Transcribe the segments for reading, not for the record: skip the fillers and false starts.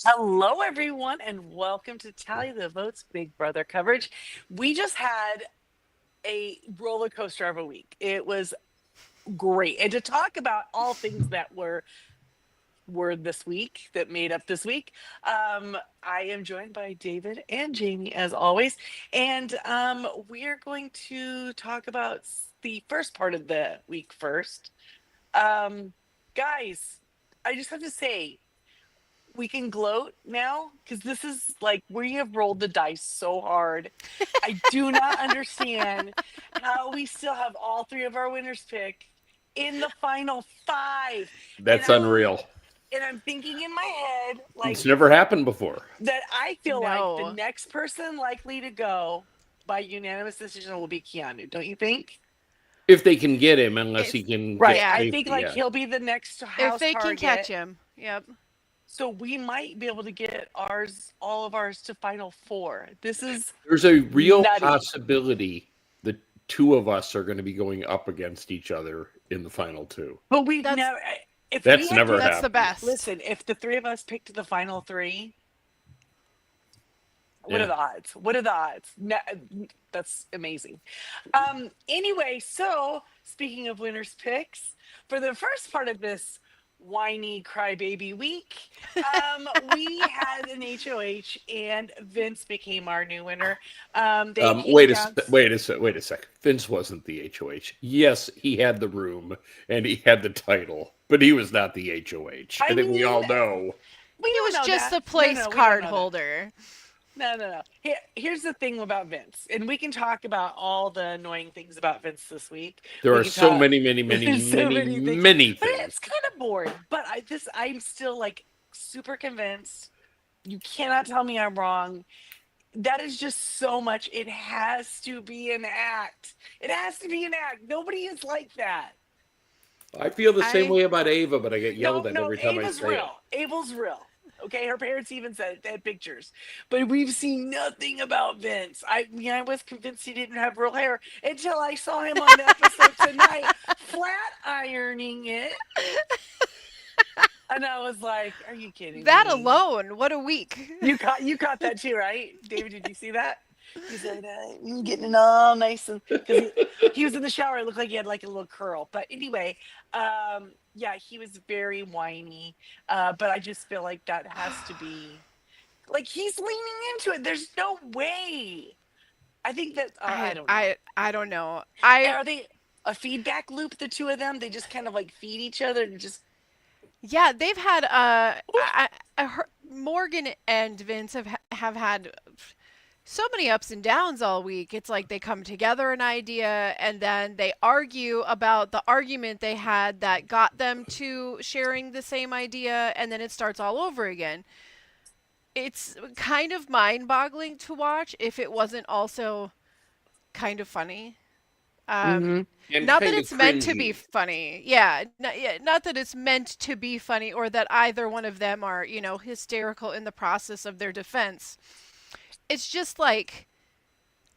Hello, everyone, and welcome to Tally the Votes Big Brother coverage. We just had a roller coaster of a week. It was great, and to talk about all things that were this week that made up this week, I am joined by David and Jamie as always, and we are going to talk about the first part of the week first. Um, Guys, I just have to say we can gloat now because this is like we have rolled the dice so hard. I do not understand how we still have all three of our winners pick in the final five. And That's I'm unreal. and I'm thinking in my head It's like never happened before. that I feel like the No. next person likely to go by unanimous decision will be Keanu, don't you think? If they can get him, unless he If can Right. get yeah, I think safety. like Yeah. he'll be the next if house they can catch target. him. Yep. So we might be able to get all of ours to final four. This is There's a real nutty. possibility the two of us are going to be going up against each other in the final two. But we've That's never, if we That's had never to, that's the happened. best. listen, if the three of us picked the final three, what are Yeah. the odds? What are the odds? That's amazing. Anyway, so speaking of winners picks, for the first part of this whiny crybaby week, we had an HOH and Vince became our new winner. They came Wait a down. wait a second. Vince wasn't the HOH. Yes, he had the room and he had the title, but he was not the HOH. I I think we mean, all know. we He don't was know just that. the No, place no, we don't card know that. holder. No. Here's the thing about Vince, and we can talk about all the annoying things about Vince this week. There We are can so talk. many, many, many, There's so many, many things, many but things. it's kind of boring. But I'm still like super convinced. You cannot tell me I'm wrong. That is just so much. It has to be an act. It has to be an act. Nobody is like that. I feel the same I way about Ava, but I get No, yelled at no, every time I Ava's say it. real. Ava's real. Okay, her parents even said it. They had pictures, but we've seen nothing about Vince. I was convinced he didn't have real hair until I saw him on the episode tonight, flat ironing it, and I was like, "Are you kidding that me?" alone, what a week. You caught that too, right, David? Did you see that? He said, "Getting it all nice," and because he was in the shower, it looked like he had like a little curl. But anyway, yeah, he was very whiny. But I just feel like that has to be like he's leaning into it. There's no way. I think that I I don't know. I I don't know. Are they a feedback loop? The two of them, they just kind of like feed each other and just. Yeah, they've had I heard Morgan and Vince have had so many ups and downs all week. It's like they come together an idea and then they argue about the argument they had that got them to sharing the same idea and then it starts all over again. It's kind of mind-boggling to watch if it wasn't also kind of funny. Um, Hmm. And not that kind of it's meant to be cringy. funny. Yeah, not that it's meant to be funny or that either one of them are, hysterical in the process of their defense. It's just like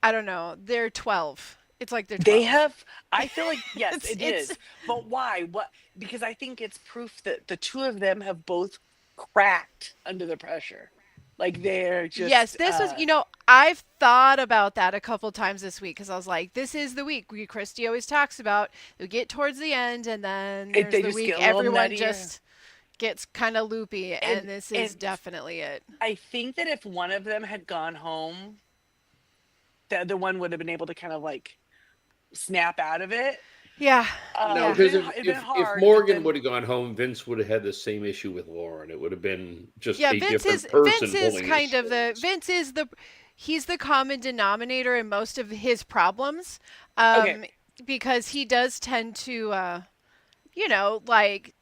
I don't know, they're 12. It's like they're They 12. have. I feel like yes, it's it it's is. But why? What? Because I think it's proof that the two of them have both cracked under the pressure. Like they're Yes, just. this was, I've thought about that a couple times this week because I was like, this is the week Christy always talks about. We get towards the end, and then there's They the just get week a little everyone nuttier. just gets kind of loopy, And and this is and definitely it. I think that if one of them had gone home, the other one would have been able to kind of like snap out of it. Yeah, No, yeah. because It'd been if hard, but Morgan would then have gone home, Vince would have had the same issue with Lauren. It would have been just Yeah, a Vince different is Vince person is pulling his kind of the strings. Vince is the he's the common denominator in most of his problems. okay. Um because he does tend to like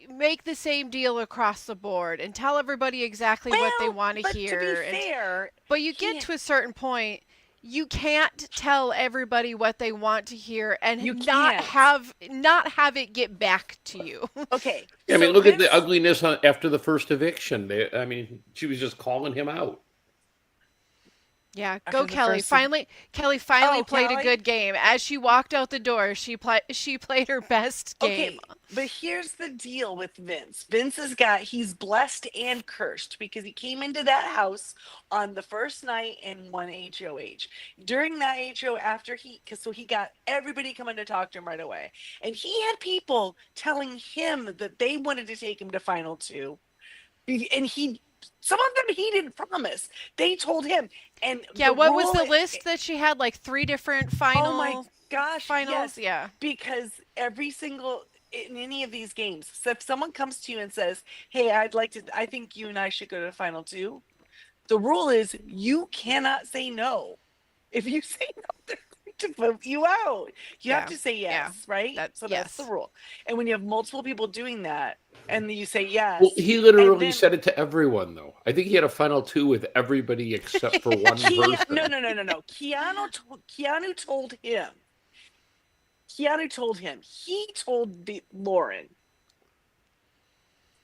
make the same deal across the board and tell everybody exactly what they Well, want to but to be hear and fair, but you get he to a certain point you can't tell everybody what they want to hear you and can't. not have it get back to you. Okay, I mean, so look at the Vince. ugliness after the first eviction. I mean, she was just calling him out. Yeah, After go the Kelly. first se- Kelly finally Oh, played a Kelly? good game. As she walked out the door, she played her best game. Okay, but here's the deal with Vince. He's blessed and cursed because he came into that house on the first night and won HOH. During that HO, after because so he got everybody coming to talk to him right away. And he had people telling him that they wanted to take him to final two. And some of them he didn't promise. They told him. And Yeah, the what was rule, the list that she had? Like three different oh my finals. gosh, yes. Yeah. Because every single in any of these games, so if someone comes to you and says, "Hey, I think you and I should go to the final two," the rule is you cannot say no. If you say no, they're going to vote you out. You have Yeah. to say Yeah. yes, right? That So that's the yes. rule. And when you have multiple people doing that, and then you say yes, Well, he and literally then said it to everyone, though. I think he had a final two with everybody except for one person. No. Keanu told him. Keanu told him. He told Lauren.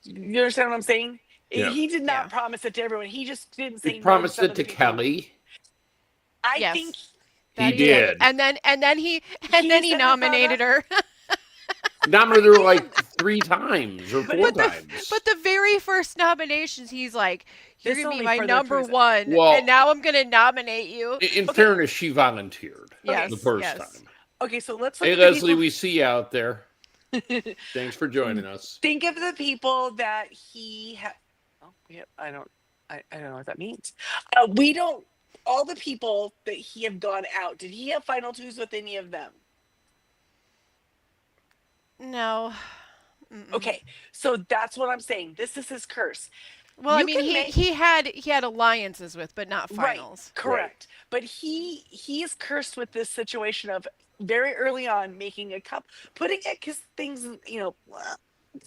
You understand what I'm saying? Yeah. He did not Yeah. promise it to everyone. He just didn't say He no promised some it of to the people. Kelly. I Yes. think He That did. And then he said nominated her. Nominated her like 3 times or four But times. But the very first nominations, he's like, "You're This gonna be only my further number proves it. one, Well- and now I'm gonna nominate you." In Okay. fairness, she volunteered Yes, the first yes. time. Okay, so let's look Hey, at the Leslie, people. we see you out there. Thanks for joining us. Think of the people that he had. Oh, yeah, I don't know what that means. We don't. All the people that he have gone out. Did he have final twos with any of them? No. Mm-mm. Okay, so that's what I'm saying. This is his curse. Well, I You mean, can make- he had alliances with, but not finals. Right, correct. But he is cursed with this situation of very early on making a cup, putting it because things,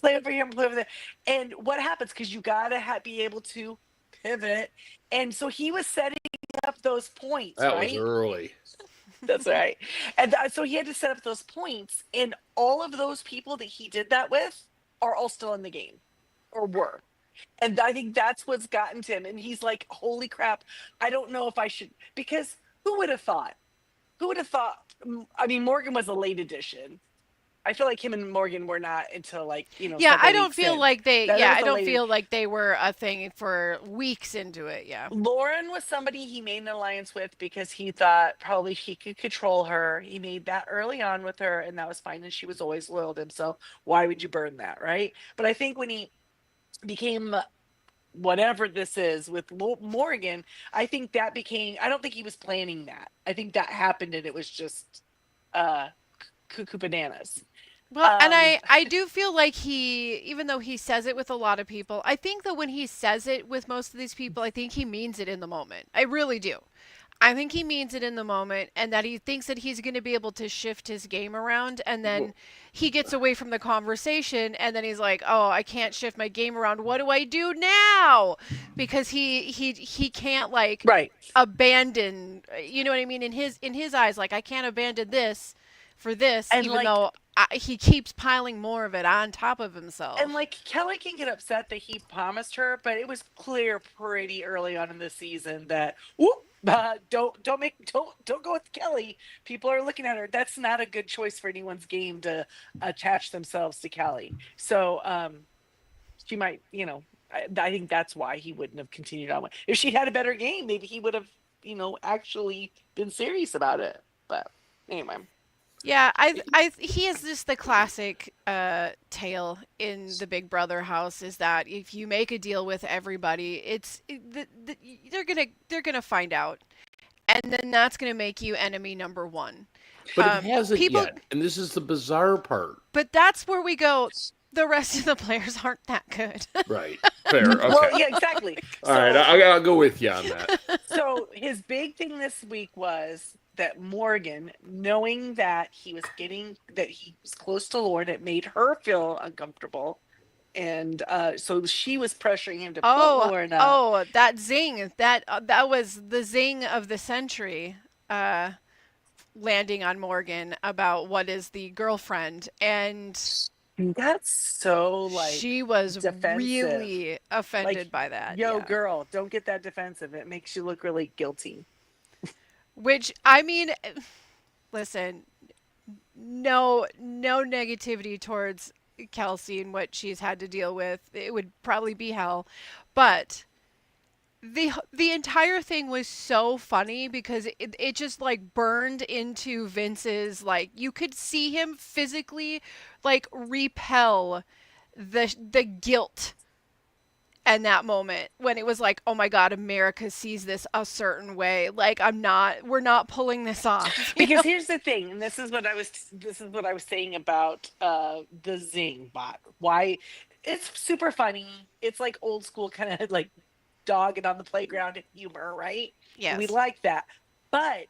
play over here and play over there. And what happens? Because you gotta be able to pivot. And so he was setting up those points, That right? was early. That's right. And so he had to set up those points, and all of those people that he did that with are all still in the game, or were. And I think that's what's gotten to him. And he's like, "Holy crap! I don't know if I should." Because who would have thought? Who would have thought? I mean, Morgan was a late addition. I feel like him and Morgan were not until Yeah, several I don't weeks feel in. like they. That Yeah, was I a don't late- feel like they were a thing for weeks into it. Yeah. Lauren was somebody he made an alliance with because he thought probably he could control her. He made that early on with her, and that was fine. And she was always loyal to him. So why would you burn that, right? But I think when he became whatever this is with Morgan, I think that became. I don't think he was planning that. I think that happened, and it was just cuckoo bananas. Well, and Um, I do feel like even though he says it with a lot of people, I think that when he says it with most of these people, I think he means it in the moment. I really do. I think he means it in the moment, and that he thinks that he's going to be able to shift his game around, and then he gets away from the conversation, and then he's like, "Oh, I can't shift my game around. What do I do now?" Because he can't like Right. abandon. You know what I mean? In his eyes, like I can't abandon this for this, And, even though he keeps piling more of it on top of himself. And Kelly can get upset that he promised her, but it was clear pretty early on in the season that don't go with Kelly. People are looking at her. That's not a good choice for anyone's game to attach themselves to Kelly. So she might, I think that's why he wouldn't have continued on. If she had a better game, maybe he would have, actually been serious about it. But anyway. Yeah, he is just the classic tale in the Big Brother house is that if you make a deal with everybody, they're gonna find out, and then that's gonna make you enemy number one. But it hasn't people- yet. And this is the bizarre part. But that's where we go. The rest of the players aren't that good. Right. Fair. Okay. Well, yeah, exactly. All right. I'll go with you on that. So his big thing this week was that Morgan, knowing that he was close to Lauren, it made her feel uncomfortable. And so she was pressuring him to put Lauren up. Oh, that zing! That was the zing of the century, landing on Morgan about what is the girlfriend, and That's so she was defensive. really offended by that. Yo, yeah. girl, don't get that defensive. It makes you look really guilty. Which, I mean, listen, no negativity towards Kelsey and what she's had to deal with. It would probably be hell. But the entire thing was so funny because it just like burned into Vince's, like, you could see him physically like repel the guilt and that moment when it was like, oh my god, America sees this a certain way, like we're not pulling this off. Because here's the thing, and this is what I was saying about the Zing bot. Why it's super funny. It's like old school kind of like dogging on the playground humor, right? Yes. We like that. But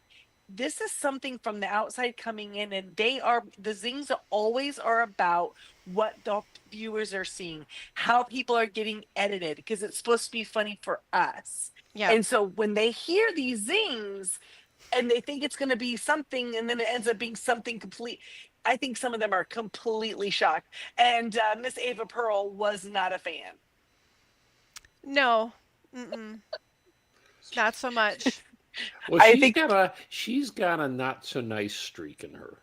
this is something from the outside coming in, and the Zings always are about what the viewers are seeing, how people are getting edited, because it's supposed to be funny for us. Yeah. And so when they hear these Zings and they think it's going to be something, and then it ends up being something complete, I think some of them are completely shocked. And Miss Ava Pearl was not a fan. No. Mm-mm. Not so much. Well, I she's think- got a not so nice streak in her.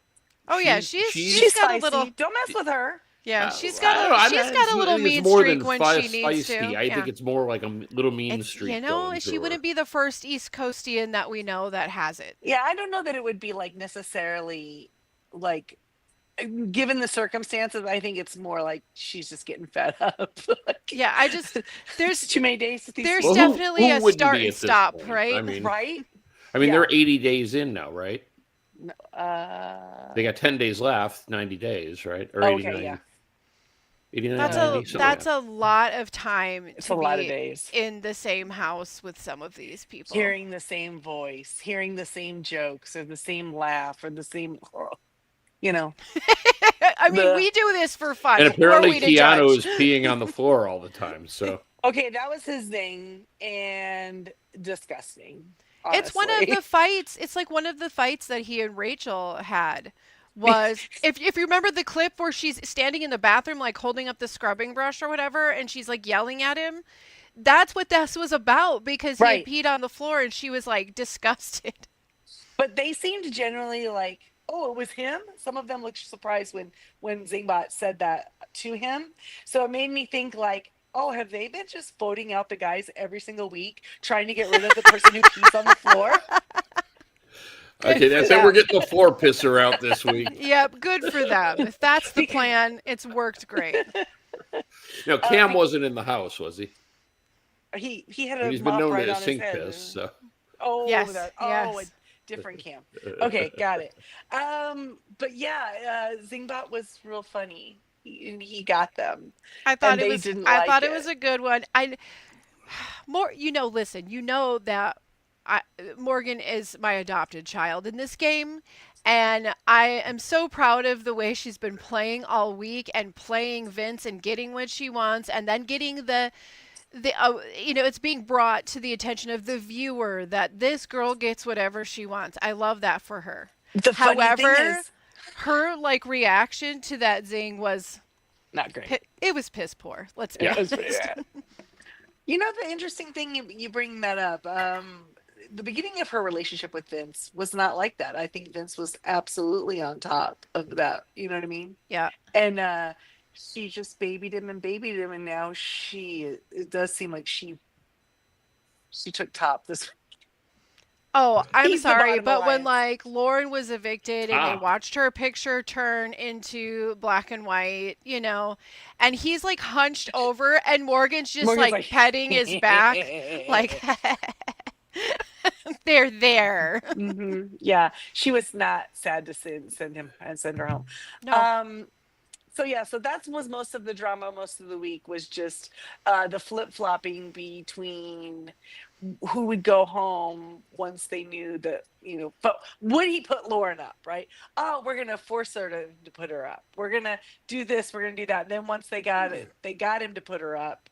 Oh yeah, she's got feisty. a little. Don't mess with her. Yeah, I she's don't know, got a little it's mean more streak than when she needs feisty. to. I think it's more like a little mean streak. You know, going she through wouldn't her. be the first East Coastian that we know that has it. Yeah, I don't know that it would be like necessarily like, given the circumstances. I think it's more like she's just getting fed up. Like, Yeah, I just there's too many days. With these there's people. Well, definitely who a wouldn't start be and at this stop, point? right? I mean, Right? they're 80 days in now, right? Uh, They got 10 days left, 90 days, right? Or Okay, 89. yeah. 89, That's 90, a something that's like a lot of time it's to a lot of be days. in the same house with some of these people. Hearing the same voice, hearing the same jokes, or the same laugh, or the same, you know. I mean, the- we do this for fun. And Who are apparently we to Keanu judge? is peeing on the floor all the time. So Okay, that was his thing, and disgusting. It's one of honestly. the fights. It's like one of the fights that he and Rachel had was if you remember the clip where she's standing in the bathroom like holding up the scrubbing brush or whatever and she's like yelling at him. That's what this was about because Right. he had peed on the floor and she was like disgusted. But they seemed generally like, oh, it was him. Some of them looked surprised when Zingbot said that to him. So it made me think like, oh, have they been just voting out the guys every single week, trying to get rid of the person who pees on the floor? okay, that's it. We're getting the floor pisser out this week. Yep, good for them. If that's the plan, it's worked great. No, Cam wasn't in the house, was he? He had And a he's been mop known right to on his sink head. piss. So. Oh, Yes, a yes. different camp. Okay, got it. But yeah, Zingbot was real funny. He got them. I thought And it they was didn't I like thought it it. was a good one. Listen, you know that Morgan is my adopted child in this game, and I am so proud of the way she's been playing all week and playing Vince and getting what she wants, and then getting it's being brought to the attention of the viewer that this girl gets whatever she wants. I love that for her. The funny However, thing is, her like reaction to that zing was not great. it was piss poor. Let's be Yeah, it honest. was pretty bad. You know, the interesting thing, you bring that up. The beginning of her relationship with Vince was not like that. I think Vince was absolutely on top of that. You know what I mean? Yeah. And she just babied him, and now it does seem like she took top this. Oh, I'm He's the sorry, bottom but when alliance. like Lauren was evicted and Ah. they watched her picture turn into black and white, and he's like hunched over and Morgan's just Morgan's like petting his back, like they're there. Yeah, she was not sad to send him and send her home. No, So that was most of the drama. Most of the week was just the flip-flopping between who would go home once they knew that, but would he put Lauren up, right? Oh, we're gonna force her to put her up, we're gonna do this, we're gonna do that. And then once they got him to put her up,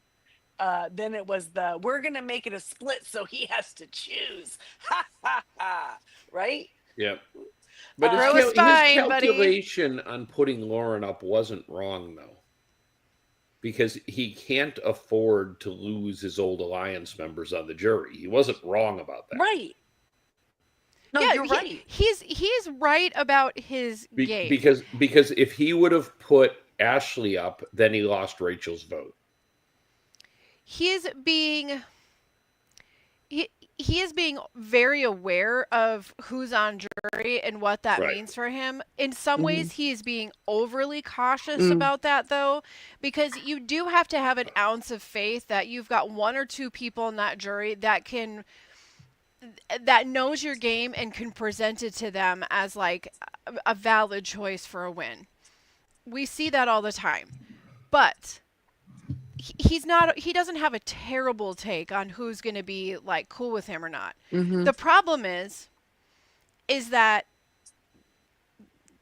then it was we're gonna make it a split so he has to choose. Ha ha ha, right? Yeah. But Bro his, is fine, his buddy. calculation on putting Lauren up wasn't wrong, though. Because he can't afford to lose his old Alliance members on the jury. He wasn't wrong about that. Right. No, yeah, you're right. he's right about his game. Because if he would have put Ashley up, then he lost Rachel's vote. He's being he he is being very aware of who's on jury and what that Right. means for him. In some Mhm. ways, he is being overly cautious Mm. about that, though, because you do have to have an ounce of faith that you've got one or two people in that jury that knows your game and can present it to them as like a valid choice for a win. We see that all the time, but he doesn't have a terrible take on who's going to be like cool with him or not. Mhm. The problem is that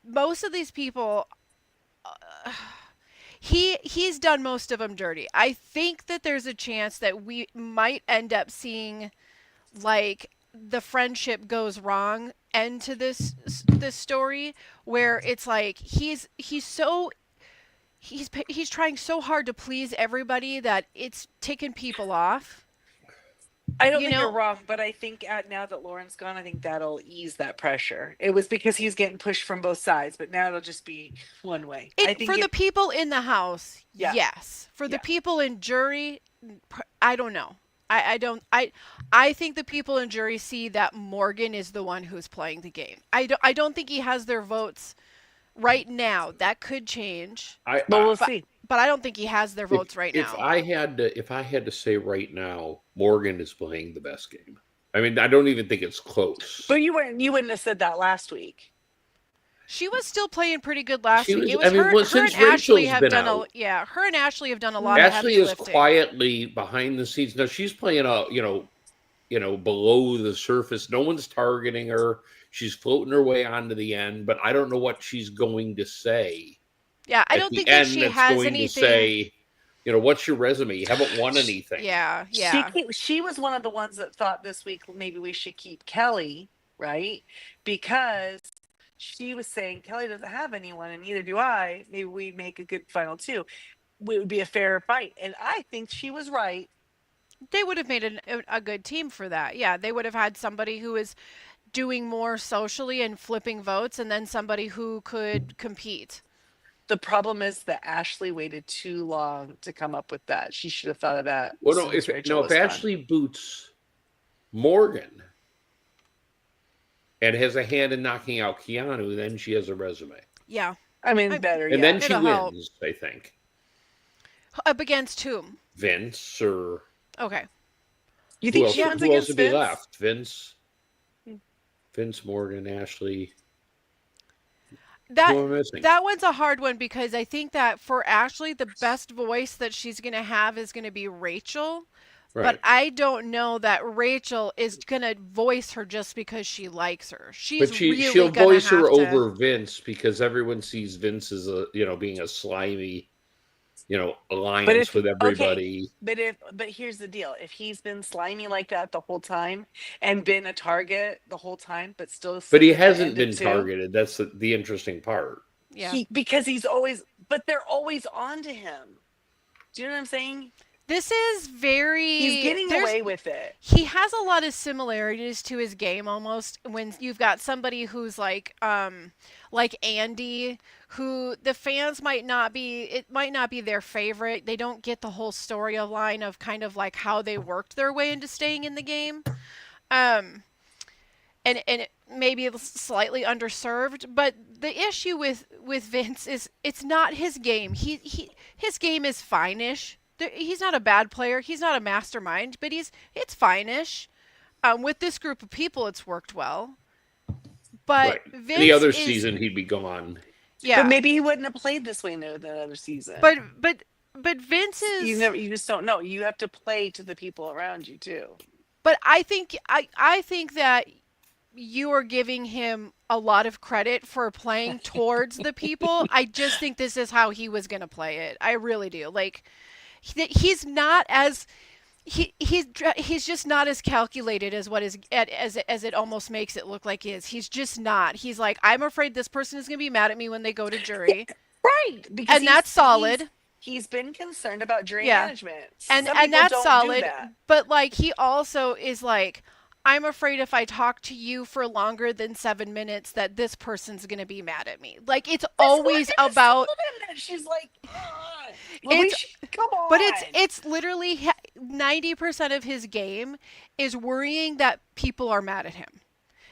most of these people he's done most of them dirty. I think that there's a chance that we might end up seeing like the friendship goes wrong end to this story where it's like he's trying so hard to please everybody that it's ticking people off. I don't You think know- you're wrong, but I think now that Lauren's gone, I think that'll ease that pressure. It was because he's getting pushed from both sides, but now it'll just be one way. I think For the people in the house, Yeah. yes. For the Yeah. people in jury, I don't know. I think the people in jury see that Morgan is the one who's playing the game. I don't think he has their votes right now. That could change, I, Well, I- we'll see. but I don't think he has their votes right if now. I had to say right now, Morgan is playing the best game. I mean, I don't even think it's close. But you wouldn't have said that last week. She was still playing pretty good last She week. was- It was I mean, her, well, her since and Ashley Rachel's have been done out. her and Ashley have done a lot of Ashley heavy is lifting. quietly behind the scenes. Now she's playing below the surface. No one's targeting her. She's floating her way onto the end, but I don't know what she's going to say. Yeah, I at don't the think that end she that's has going anything. to say, what's your resume? You haven't won anything. Yeah, yeah. She was one of the ones that thought this week maybe we should keep Kelly, right? Because she was saying Kelly doesn't have anyone, and neither do I. Maybe we make a good final two. It would be a fair fight, and I think she was right. They would have made a good team for that. Yeah, they would have had somebody who is doing more socially and flipping votes, and then somebody who could compete. The problem is that Ashley waited too long to come up with that. She should have thought of that. Well, as no, soon as Rachel if was gone. Ashley boots Morgan and has a hand in knocking out Keanu, then she has a resume. Yeah, I mean, better. And yeah. then she It'll help. wins, I think. up against whom? Vince or Okay. You who think else, she wins who else against would be Vince? left? Vince, Hmm. Morgan, Ashley. That Who am I missing? that one's a hard one because I think that for Ashley, the best voice that she's going to have is going to be Rachel. Right. But I don't know that Rachel is going to voice her just because she likes her. She's But really she'll gonna voice her have to- over Vince because everyone sees Vince as being a slimy, alliance if- with okay. everybody. But here's the deal: if he's been slimy like that the whole time and been a target the whole time, but still, But he slipped at the hasn't end been of two, targeted. That's the interesting part. Yeah. because he's always. But they're always on to him. Do you know what I'm saying? This is very. He's getting there's- away with it. He has a lot of similarities to his game almost when you've got somebody who's like Andy, who the fans might not be their favorite. They don't get the whole storyline of kind of like how they worked their way into staying in the game. And maybe it's slightly underserved, but the issue with Vince is it's not his game. His game is fine-ish. He's not a bad player. He's not a mastermind, but it's fine-ish. With this group of people, it's worked well. But Right. Vince Any other is, season, he'd be gone. yeah. But maybe he wouldn't have played this way in that other season. But Vince is. you just don't know. You have to play to the people around you too. But I think that you are giving him a lot of credit for playing towards the people. I just think this is how he was going to play it. I really do. Like he's not as he's just not as calculated as what is as it almost makes it look like is. He's just not. He's like, I'm afraid this person is going to be mad at me when they go to jury. Right. Because And that's solid. He's been concerned about jury Yeah. management. And Some and people that's don't do solid. that. But like he also is like, I'm afraid if I talk to you for longer than 7 minutes that this person's gonna be mad at me. Like it's That's what always I just about told him that. She's like, "Ugh, it's Luis, come but on." it's literally 90% of his game is worrying that people are mad at him.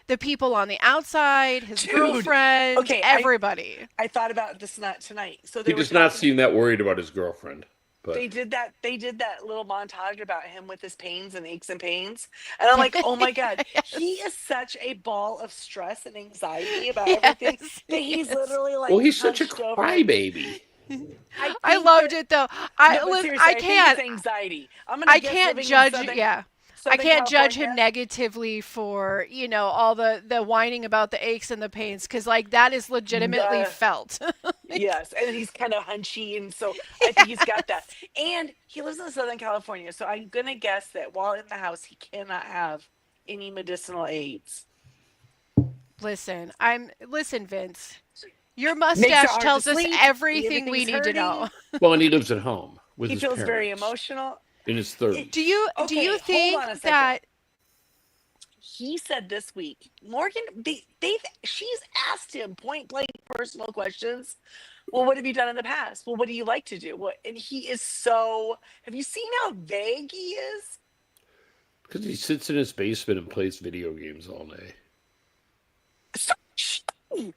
The people on the outside, his Dude, girlfriend, okay, everybody. I thought about this not tonight. So He they were does not talking. seem that worried about his girlfriend. But They did that. They did that little montage about him with his pains and aches and pains, and I'm like, oh my god, he Yes. is such a ball of stress and anxiety about everything Yes, that he he's is. literally like well, he's such a hunched over. crybaby. I think loved that, it though. no, but seriously, I I think can't it's anxiety. I'm gonna I guess can't living in judge. Southern Yeah, I Southern can't judge him California. negatively for all the whining about the aches and the pains because like that is legitimately The felt. Yes, and he's kind of hunchy, and so I think he's got that. And he lives in Southern California, so I'm gonna guess that while in the house, he cannot have any medicinal aids. Listen, Vince. Your Makes it mustache hard to tells us sleep. everything we Everything's need to know. hurting. Well, and he lives at home with He his feels very parents emotional. in his It, 30s. Do you okay, hold think on a second. that He said this week, Morgan, she's asked him point blank personal questions. Well, what have you done in the past? Well, what do you like to do? What? And he is so. Have you seen how vague he is? Because he sits in his basement and plays video games all day. So, shh, we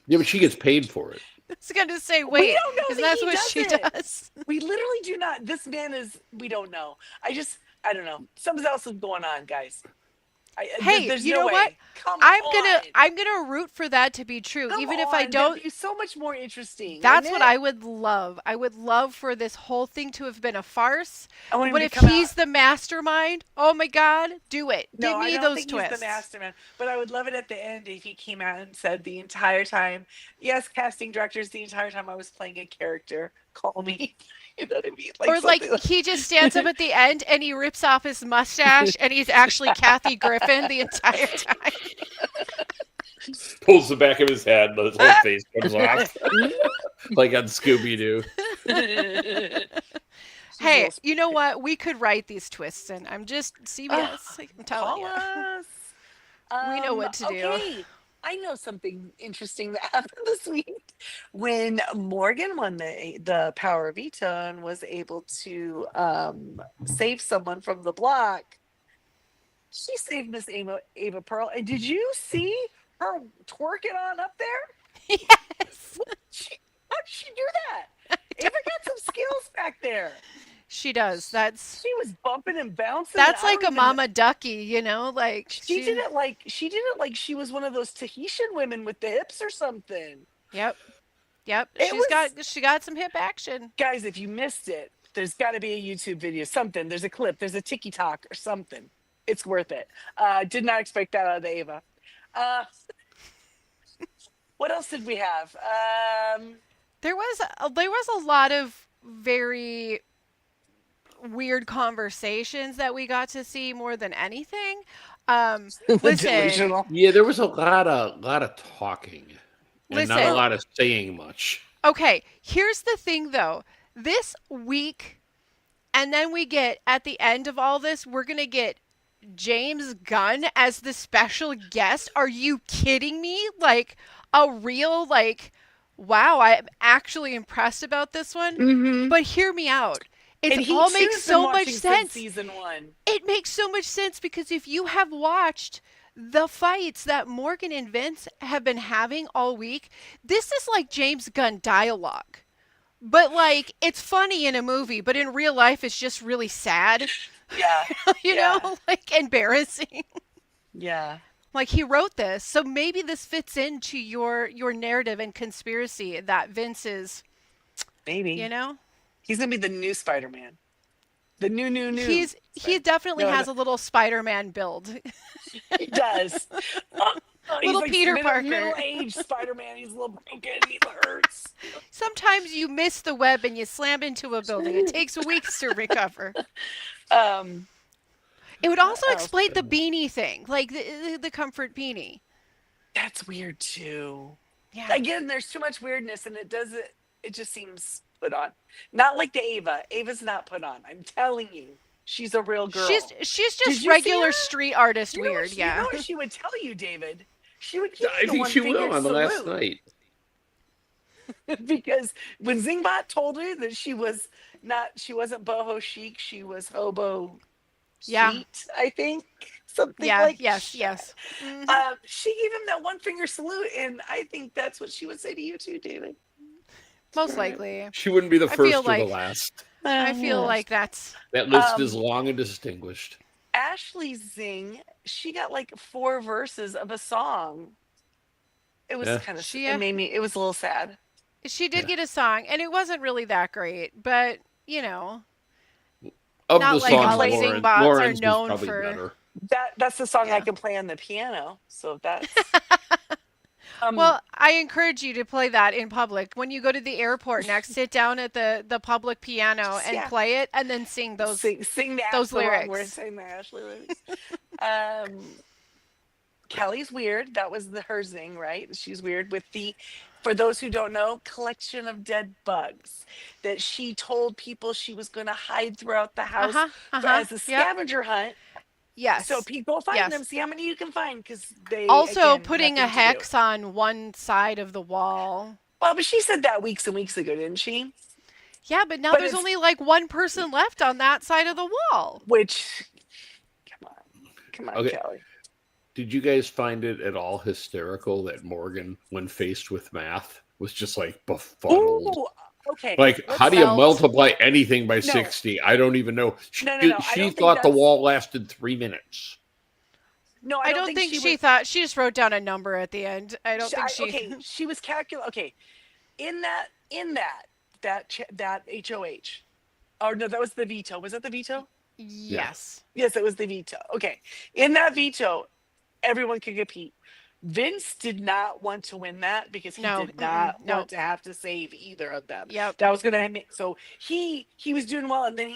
Yeah, but she gets paid for it. I was gonna say, wait, don't know isn't that that he what does she it. does? Literally do not. This man is. We don't know. I don't know. Something else is going on, guys. Hey, There's you no know what? way. Come on. I'm gonna root for that to be true, Come even if on. I That'd don't. be so much more interesting, That's wouldn't what it? I would love. I would love for this whole thing to have been a farce. I want him But to if come out. he's the mastermind, oh my God, do it. No, Give I me don't those think he's the twists. mastermind, but I would love it at the end if he came out and said the entire time, yes, casting directors, the entire time I was playing a character, call me. You know what I mean? Or like Something like he just stands up at the end and he rips off his mustache and he's actually Kathy Griffin the entire time. Pulls the back of his head, and his whole face comes off, like on Scooby Doo. Hey, you know what? We could write these twists in. I'm just CBS. I'm telling call you. us. We know what to do. Okay. I know something interesting that happened this week when Morgan won the Power of Veto and was able to save someone from the block. She saved Miss Ava Pearl. And did you see her twerking on up there? Yes. How did she do that? Ava got some skills back there. She does. She was bumping and bouncing. That's and I like don't a even- mama ducky, like She did it like she was one of those Tahitian women with the hips or something. Yep. It She got some hip action. Guys, if you missed it, there's got to be a YouTube video, something. There's a clip, there's a TikTok or something. It's worth it. Did not expect that out of the Ava. What else did we have? There was a lot of very weird conversations that we got to see more than anything. Listen, Delusional. Yeah, there was a lot of talking, and not a Listen. lot of saying much. okay, here's the thing though. This week, and then we get at the end of all this, we're gonna get James Gunn as the special guest. Are you kidding me? Like a real wow, I'm actually impressed about this one. Mm-hmm. But hear me out. And It he all too makes has been so much watching since sense. season 1. It makes so much sense because if you have watched the fights that Morgan and Vince have been having all week, this is like James Gunn dialogue. But it's funny in a movie, but in real life it's just really sad, Yeah. you Yeah. know, embarrassing. Yeah. Like he wrote this, so maybe this fits into your narrative and conspiracy that Vince is, Maybe. you know, He's going to be the new Spider-Man. The new. he definitely No, has no. a little Spider-Man build. He does. He's Little Peter Parker. Middle-aged Spider-Man. He's a little broken. He hurts. Sometimes you miss the web and you slam into a building. It takes weeks to recover. Um, It would also else explain the could- beanie thing, like the comfort beanie. that's weird too. Yeah. Again, there's too much weirdness, and it just seems put on. Not like the Ava. Ava's not put on. I'm telling you. She's a real girl. She's Did just you see regular her? street artist You know weird. what, Yeah. You know what she would tell you, David? She would give I you the think one she finger will on the last salute. night. Because when Zingbot told her that she wasn't boho chic, she was hobo Yeah. chic, I think. Something Yeah. like Yes. that. Yes. Mhm. She gave him that one finger salute, and I think that's what she would say to you too, David. Most likely. She wouldn't be the I feel first or the like last. I feel Yes. like that's That list is long and distinguished. Ashley Zing, she got like 4 verses of a song. It was Yeah. kind of She, it made me it was a little sad. she did Yeah. get a song, and it wasn't really that great, but you know, Of not the like songs, all played- Zingbots are Lauren's was known probably for. better. That's the song I Yeah. can play on the piano. So that's Well, I encourage you to play that in public. When you go to the airport next, sit down at the public piano and Yeah. play it, and then sing those. sing the those the wrong lyrics. word, sing the Ashley lyrics. Kelly's weird. That was her zing, right? She's weird with the, for those who don't know, collection of dead bugs that she told people she was going to hide throughout the house as a Yep. scavenger hunt. Yes. So people find Yes. them, see how many you can find, because they Also, again, putting a nothing to do. hex on one side of the wall. Well, but she said that weeks and weeks ago, didn't she? Yeah, but now But there's it's- only like one person left on that side of the wall. Which, come on, Okay. Kelly. Did you guys find it at all hysterical that Morgan, when faced with math, was just like befuddled? Ooh, okay. Like, let's how do you felt- multiply anything by 60? I don't even know. She, No, I don't she think thought the that's- wall lasted 3 minutes. No, I don't think she was- thought she just wrote down a number at the end. I don't think she. Okay, she was calculating. Okay, in that HOH, or no, that was the veto. Was that the veto? Yes. Yes, it was the veto. Okay, in that veto, everyone could compete. Vince did not want to win that because he No, did not no. want to have to save either of them. Yep. That was gonna make, so he was doing well, and then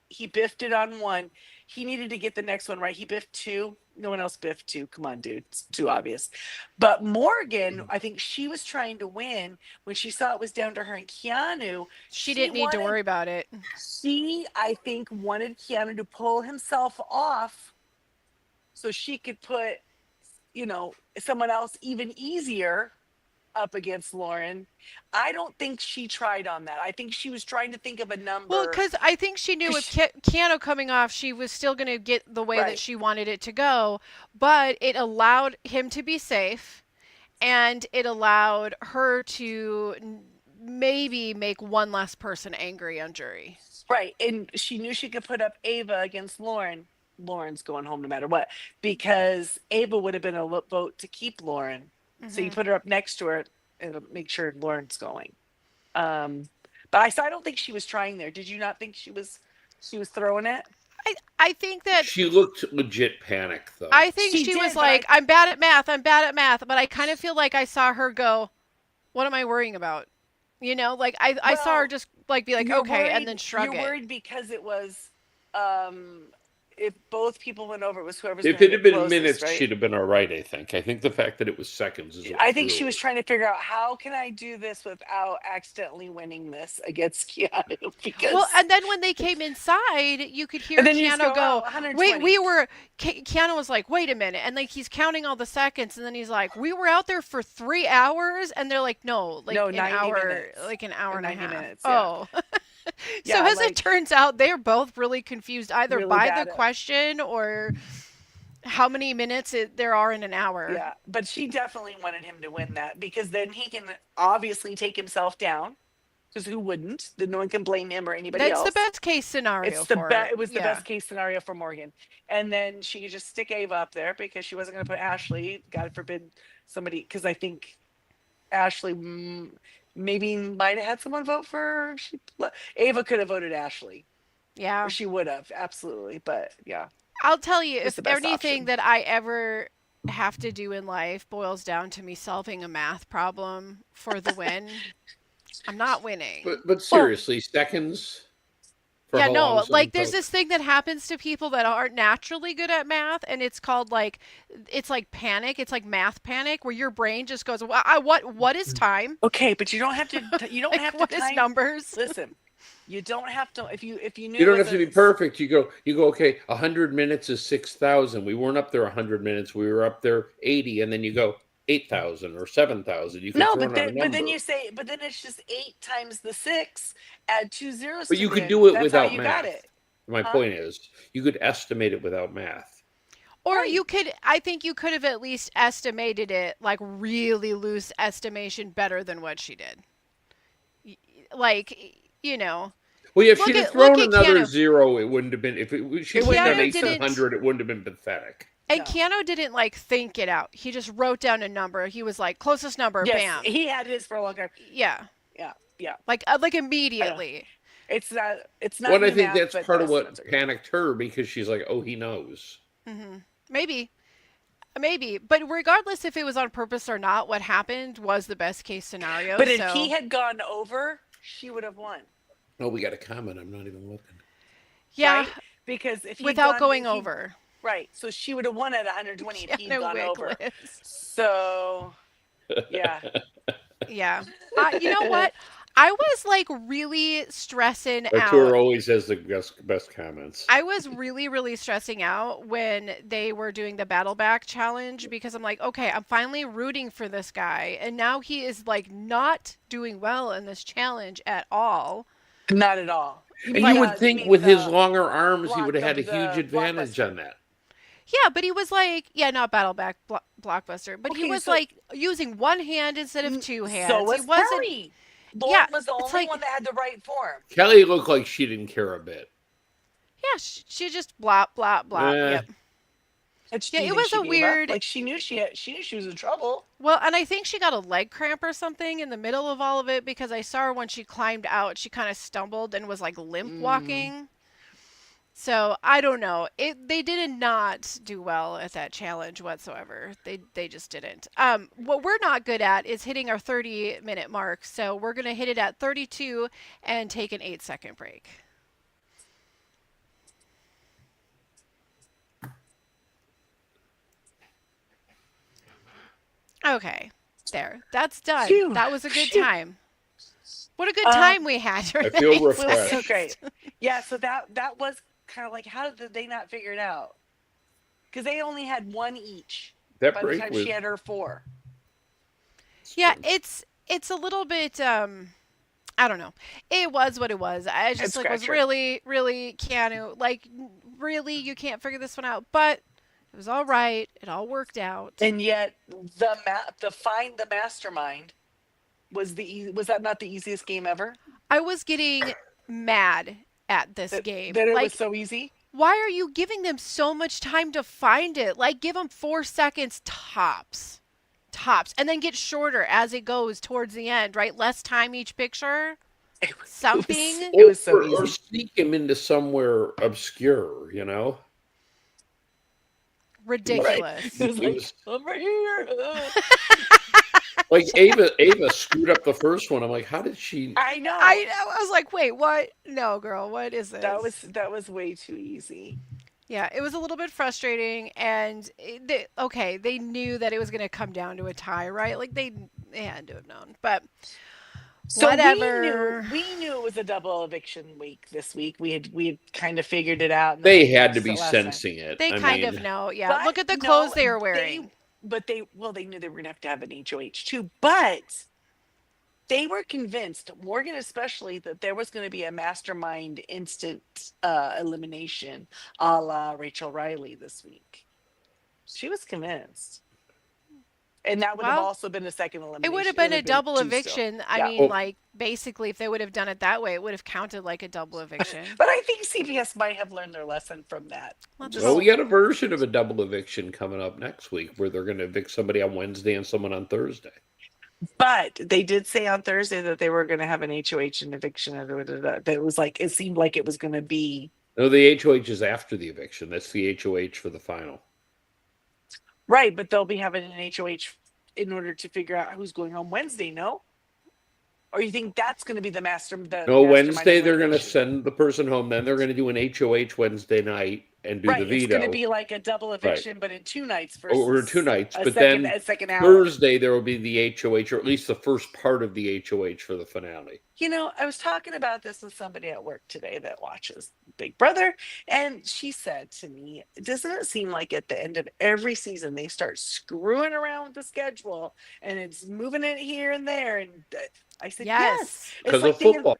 he biffed it on one. He needed to get the next one right. He biffed 2. No one else biffed 2. Come on, dude. It's too obvious. But Morgan, I think she was trying to win when she saw it was down to her and Keanu. She didn't need to wanted- worry about it. She, I think, wanted Keanu to pull himself off so she could put, someone else even easier up against Lauren. I don't think she tried on that. I think she was trying to think of a number. Well, because I think she knew with Keanu coming off, she was still going to get the way that Right. she wanted it to go, but it allowed him to be safe, and it allowed her to maybe make one less person angry on jury. Right. And she knew she could put up Ava against Lauren. Lauren's going home no matter what, because Ava would have been a vote to keep Lauren. So you put her up next to her and make sure Lauren's going. But I don't think she was trying there. Did you not think she was throwing it? I think that She looked legit panicked, though. I think She she did, was but like, I'm bad at math, but I kind of feel like I saw her go, what am I worrying about? Like I saw her Well, just like be like, You're okay, and worried- then shrug You're it. worried because it was, if both people went over, it was whoever's If gonna it had get been closest, minutes, right? she'd have been all right, I think. I think the fact that it was seconds is what I think threw she her. was trying to figure out, how can I do this without accidentally winning this against Keanu? Because Well, and then when they came inside, you could hear And then you just Keanu go, go, "Oh, 120." wait, Keanu was like, wait a minute. And like, he's counting all the seconds. And then he's like, we were out there for 3 hours. And they're like, no, like No, an 90 hour, minutes. like an hour Or and a 90 half. minutes, yeah. Oh. So Yeah, as it like- turns out, they're both really confused either Really by bad the at- question or how many minutes there are in an hour. yeah, but she definitely wanted him to win that, because then he can obviously take himself down. Because who wouldn't? Then no one can blame him or anybody That's else. the best case scenario It's the for best. it. It was the Yeah. best case scenario for Morgan, and then she could just stick Ava up there because she wasn't going to put Ashley. God forbid somebody, because I think Ashley maybe might have had someone vote for her. Ava could have voted Ashley, Yeah. or she would have absolutely. But yeah, I'll tell you, was if the best anything option. that I ever have to do in life boils down to me solving a math problem for the win, I'm not winning. But seriously, seconds? For Yeah, how no, long like someone there's took? this thing that happens to people that aren't naturally good at math, and it's called it's like panic. It's like math panic, where your brain just goes, what is time? okay, but you don't have to. You don't Like, have to what is time. numbers? Listen, You don't have to if you knew You don't it have was to be a- perfect. You go, okay, 100 minutes is 6,000. We weren't up there 100 minutes. We were up there 80. And then you go 8,000 or 7,000. You can No, throw in a but then number. you say but then it's just 8 times the 6, add 2 zeros But to you the could end. do it That's how without you got math. it. My Huh? point is, you could estimate it without math. Or Right. you could, I think you could have at least estimated it, like really loose estimation, better than what she did. Like, you know, Well, yeah, if look she'd have at look thrown at another Keanu. zero, it wouldn't have been. If she It would have wouldn't done Keanu have 8 to didn't, 100, it wouldn't have been pathetic. and no. Keanu didn't like think it out. He just wrote down a number. He was like, closest number, Yes, bam. he had his for a long time. Yeah, Yeah. like immediately. It's not Well, and I new think math, that's but part the of what estimates are good. panicked her because she's like, oh, he knows. Maybe. Maybe, but regardless if it was on purpose or not, what happened was the best case scenario. But if so he had gone over, she would have won. Oh, we got a comment. I'm not even looking. yeah, Right? Because if he without going over. right, so she would have won at 120 if he'd Keanu gone over. Wigglets. So, yeah, Yeah. You know what? I was like really stressing Arturo out. always has the best comments. I was really, really stressing out when they were doing the battle back challenge because I'm like, okay, I'm finally rooting for this guy. And now he is like not doing well in this challenge at all. not at all. And you would think with his longer arms, he block would have had a of the huge advantage Blockbuster. on that. Yeah, but he was like, yeah, not battle back blockbuster, but he Okay, was so- like using one hand instead of two hands. So was he wasn't. Perry. Lauren Yeah, was the it's only like- one that had the right form. Kelly looked like she didn't care a bit. Yeah, she just blah blah blah. Eh. Yep. And Yeah, do you it think was she a gave up? weird- Like she knew she was in trouble. Well, and I think she got a leg cramp or something in the middle of all of it because I saw her when she climbed out, she kind of stumbled and was like limp walking. So I don't know. They did not do well at that challenge whatsoever. They just didn't. What we're not good at is hitting our 30-minute mark. So we're gonna hit it at 32 and take an 8-second break. Okay, there. That's done. Phew, That was a good phew. time. What a good time we had. I feel Renee. It was refreshed. so great. Yeah, so that was kind of like, how did they not figure it out? Because they only had one each That by the break time was. she had her 4. Yeah, it's a little bit I don't know. It was what it was. I just like was Head-scratcher. really Keanu, like really you can't figure this one out, but it was all right. It all worked out. And yet the find the mastermind was was that not the easiest game ever? I was getting mad at this game. That it Like was so easy. why are you giving them so much time to find it? Like give them 4 seconds tops. Tops. And then get shorter as it goes towards the end, right? Less time each picture. Something. It was so Or easy. sneak him into somewhere obscure, you know? Ridiculous. It was It like, was- I'm right here. Like Ava screwed up the first one. I'm like, how did she? I know. I was like, wait, what? No, girl, what is this? That was way too easy. Yeah, it was a little bit frustrating, and they knew that it was going to come down to a tie, right? Like they had to have known, but So whatever. we knew it was a double eviction week this week. We had kind of figured it out. and They then had to we be discussed it last time. sensing it. They I kind mean, of know, yeah. But Look at the no, clothes they were wearing. They knew they were gonna have an HOH too. But they were convinced, Morgan especially, that there was going to be a mastermind instant elimination, a la Rachel Riley this week. She was convinced, and that would have Well, also been a second elimination. It would have been a double 2 still. eviction. I Yeah. mean, Oh. like basically, if they would have done it that way, it would have counted like a double eviction. But I think CBS might have learned their lesson from that. Let's well, we got a version of a double eviction coming up next week where they're going to evict somebody on Wednesday and someone on Thursday. But they did say on Thursday that they were going to have an HOH and eviction. That it was like, it seemed like it was going to be No, the HOH is after the eviction. That's the HOH for the final. right, but they'll be having an HOH in order to figure out who's going home Wednesday. No, or you think that's going to be the No, Wednesday they're going to elimination? send the person home. Then they're going to do an HOH Wednesday night, and do Right. the It's going to veto. be like a double Right. eviction, but in 2 nights Or versus 2 nights, a but second, then a second hour. Thursday there will be the HOH, or at least the first part of the HOH for the finale. You know, I was talking about this with somebody at work today that watches Big Brother, and she said to me, doesn't it seem like at the end of every season they start screwing around with the schedule and it's moving it here and there? And I said, yes. Yes. It's Because like of football.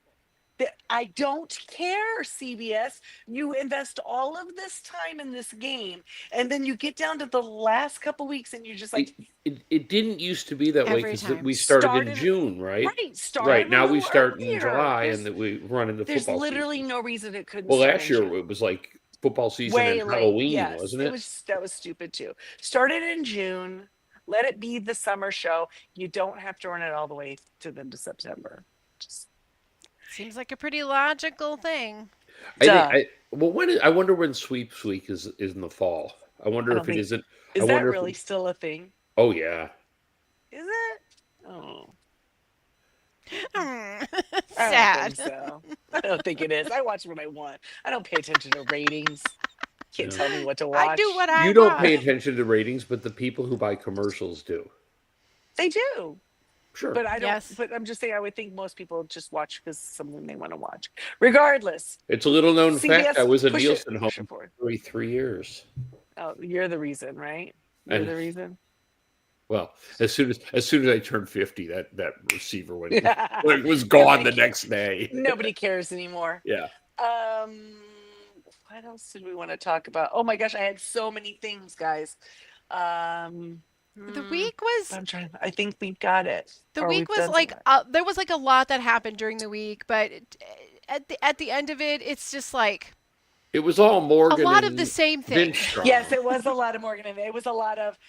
I don't care, CBS. You invest all of this time in this game, and then you get down to the last couple weeks, and you're just like, It didn't used to be that way Every because time. we started in Started- June, right? right, start Right. a Now we little start in earlier. July There's- and that we run into There's football literally season. no reason it couldn't Well, start last in year June. it was like football season Way and late. Halloween, Yes, wasn't it? That was stupid too. Started in June. Let it be the summer show. You don't have to run it all the way to September. Just Seems like a pretty logical thing. I wonder when Sweeps Week is in the fall. I wonder I if don't it think- isn't. is I that wonder if really still a thing? Oh yeah. Is it? Oh, Hmm. I Sad. don't think so. I don't think it is. I watch what I want. I don't pay attention to ratings. Can't Yeah. tell me what to watch. I do what I You don't want. pay attention to ratings, but the people who buy commercials do. They do, Sure. but I don't. Yes. But I'm just saying, I would think most people just watch because something they want to watch. Regardless, It's a little known CBS, fact. I was a push it- Nielsen home push it forward. for 3 years. Oh, you're the reason, right? You're And- the reason. Well, as soon as I turned 50, that receiver was gone the next day. Nobody cares anymore. Yeah. What else did we want to talk about? Oh my gosh, I had so many things, guys. The week was I'm trying. I think we've got it. the Or week we've was done like some- there was like a lot that happened during the week, but at the end of it, it's just like It was all a Morgan. lot of and the same thing. Vince drama. Yes, it was a lot of Morgan, and it was a lot of.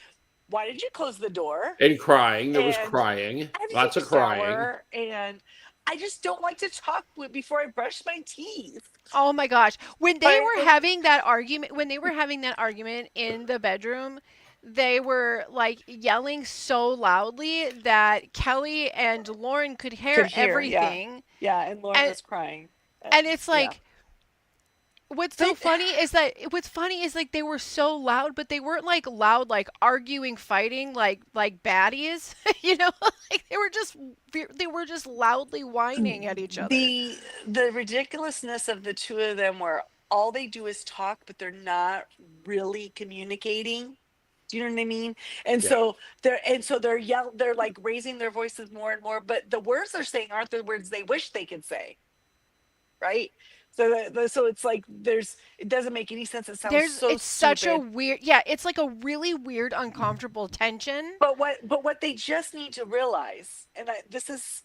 Why did you close the door? And crying. There was And crying. I had to Lots take of a crying. shower, and I just don't like to talk before I brush my teeth. Oh my gosh. When they But- were having that argument in the bedroom, they were like yelling so loudly that Kelly and Lauren could hear, Could hear, yeah. everything. Yeah, and Lauren And- was crying. And it's Yeah. like what's so funny is like they were so loud, but they weren't like loud like arguing, fighting like baddies, you know? Like they were just loudly whining at each other. The ridiculousness of the two of them, where all they do is talk, but they're not really communicating. Do you know what I mean? And Yeah. so they're like raising their voices more and more, but the words they're saying aren't the words they wish they could say. Right? So it's like it doesn't make any sense. It sounds so It's such a stupid. weird, it's like a really weird, uncomfortable tension. But what they just need to realize, and this is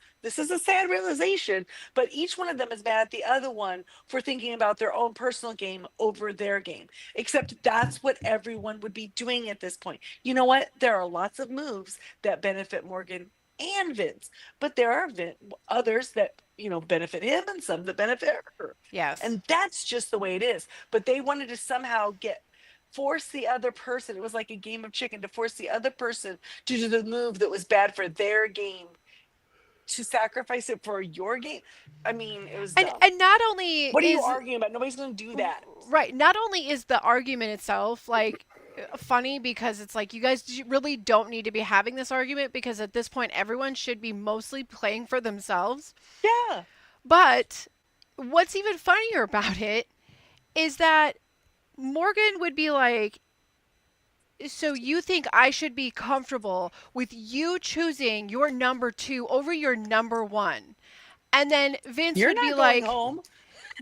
a sad realization, but each one of them is mad at the other one for thinking about their own personal game over their game. Except that's what everyone would be doing at this point. You know what? There are lots of moves that benefit Morgan and Vince, but there are others that benefit him and some that benefit her. Yes. And that's just the way it is. But they wanted to somehow force the other person. It was like a game of chicken, to force the other person to do the move that was bad for their game, to sacrifice it for your game. I mean, it was dumb. and not only What are you is arguing about? Nobody's going to do that. right, not only is the argument itself like funny, because it's like you guys really don't need to be having this argument, because at this point everyone should be mostly playing for themselves. Yeah. But what's even funnier about it is that Morgan would be like, so you think I should be comfortable with you choosing your number 2 over your number 1? And then Vince You're would not be going like, home.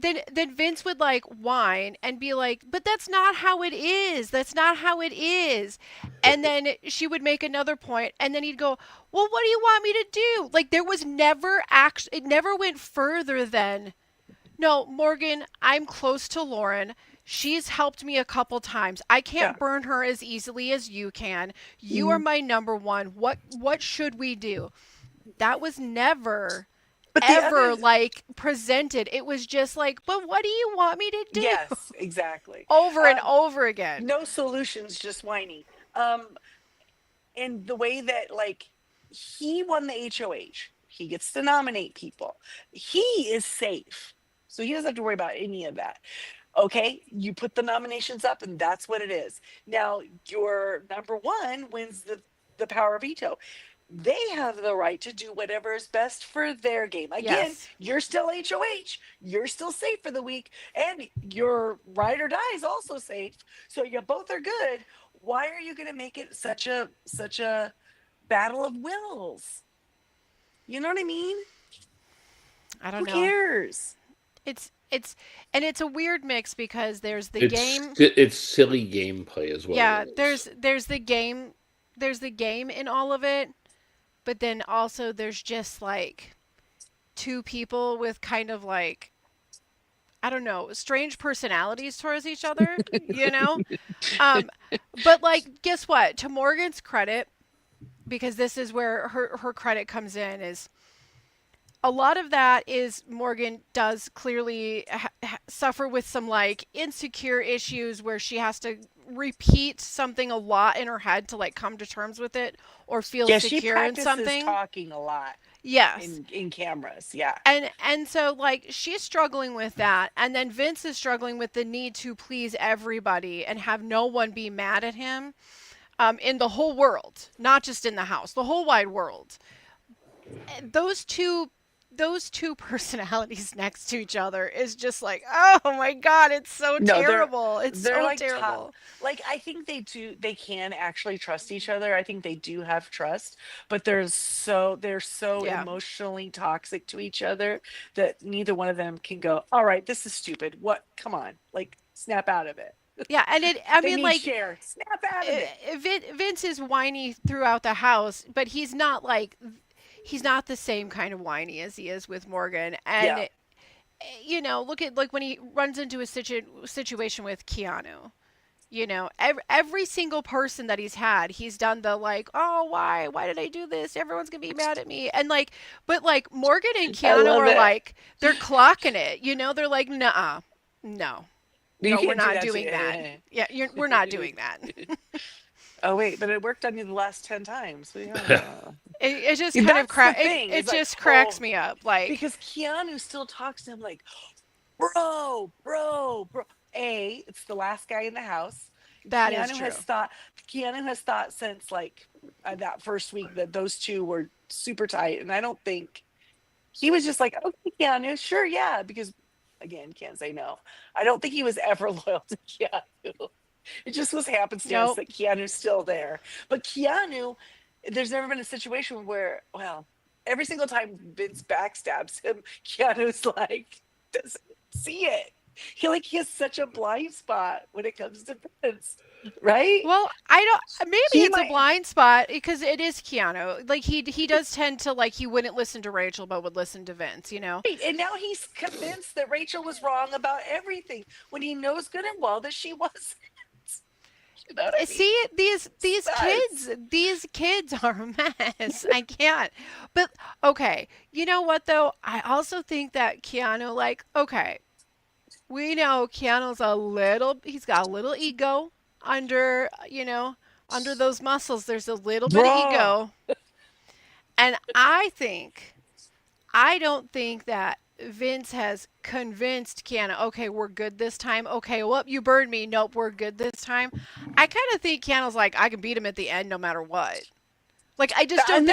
then Vince would like whine and be like, but that's not how it is. That's not how it is. And then she would make another point, and then he'd go, well, what do you want me to do? Like, there was never it never went further than, no, Morgan, I'm close to Lauren. She's helped me a couple times. I can't Yeah. burn her as easily as you can. You are my number 1. What should we do? That was never But the ever other- like presented. It was just like, but what do you want me to do? Yes, exactly. Over and Um, over again. No solutions, just whining. And the way that, like, he won the HOH, he gets to nominate people. He is safe, so he doesn't have to worry about any of that. Okay, you put the nominations up, and that's what it is. Now, your number one wins the power veto. They have the right to do whatever is best for their game. Again, Yes. you're still HOH. You're still safe for the week, and your ride or die is also safe. So you both are good. Why are you going to make it such a battle of wills? You know what I mean? I Who don't know. cares? It's a weird mix because there's the It's game. it's silly gameplay as well. Yeah, there's the game, in all of it, but then also there's just like two people with kind of like, I don't know, strange personalities towards each other, you know? Um but like, guess what? To Morgan's credit, because this is where her credit comes in, is a lot of that is Morgan does clearly suffer with some like insecure issues where she has to repeat something a lot in her head to like come to terms with it or feel Yeah, she secure in practices something. talking a lot Yes. in cameras. Yeah. And so like she's struggling with that, and then Vince is struggling with the need to please everybody and have no one be mad at him, in the whole world, not just in the house, the whole wide world. Those two personalities next to each other is just like, oh my god, it's so No, terrible. It's they're so like terrible. like I think they can actually trust each other. I think they do have trust, but they're so Yeah. emotionally toxic to each other that neither one of them can go, all right, this is stupid. What, come on, like, snap out of it. Yeah, and I They mean, need like, share. Snap out of it. Vince is whiny throughout the house, but he's not the same kind of whiny as he is with Morgan. Yeah. And you know, look at like when he runs into a situation with Keanu. You know, every single person that he's had, he's done the like, oh, why did I do this? Everyone's gonna be mad at me. And like, but like Morgan and I Keanu love are it. like, they're clocking it. You know, they're like, nah, no, You no, we're can't do not that to doing me. that. Yeah, we're not doing that. Oh wait, but it worked on you the last 10 times. So, yeah. It just Yeah, kind of that's the thing, it is like, just cracks oh, me up. Like, because Keanu still talks to him like, bro. It's the last guy in the house. that is Keanu true. has thought. Keanu has thought since like that first week that those two were super tight, and I don't think he was just like, okay, Keanu, sure, yeah, because again, can't say no. I don't think he was ever loyal to Keanu. It just was happenstance Nope. that Keanu's still there. But Keanu, there's never been a situation where, well, every single time Vince backstabs him, Keanu's like, doesn't see it. He has such a blind spot when it comes to Vince, right? Well, I don't. Maybe He it's a might, blind spot because it is Keanu. Like he does tend to like he wouldn't listen to Rachel but would listen to Vince. You know. right, and now he's convinced that Rachel was wrong about everything when he knows good and well that she wasn't. You know what I mean? See, Sucks. these kids are a mess. I can't. But okay, you know what though? I also think that Keanu, like, okay, we know he's got a little ego under, under those muscles. There's a little bit of Bro. ego. And I don't think that Vince has convinced Keanu, okay, we're good this time. Okay, well, you burned me. Nope, we're good this time. I kind of think Keanu's like, I can beat him at the end no matter what. Like, And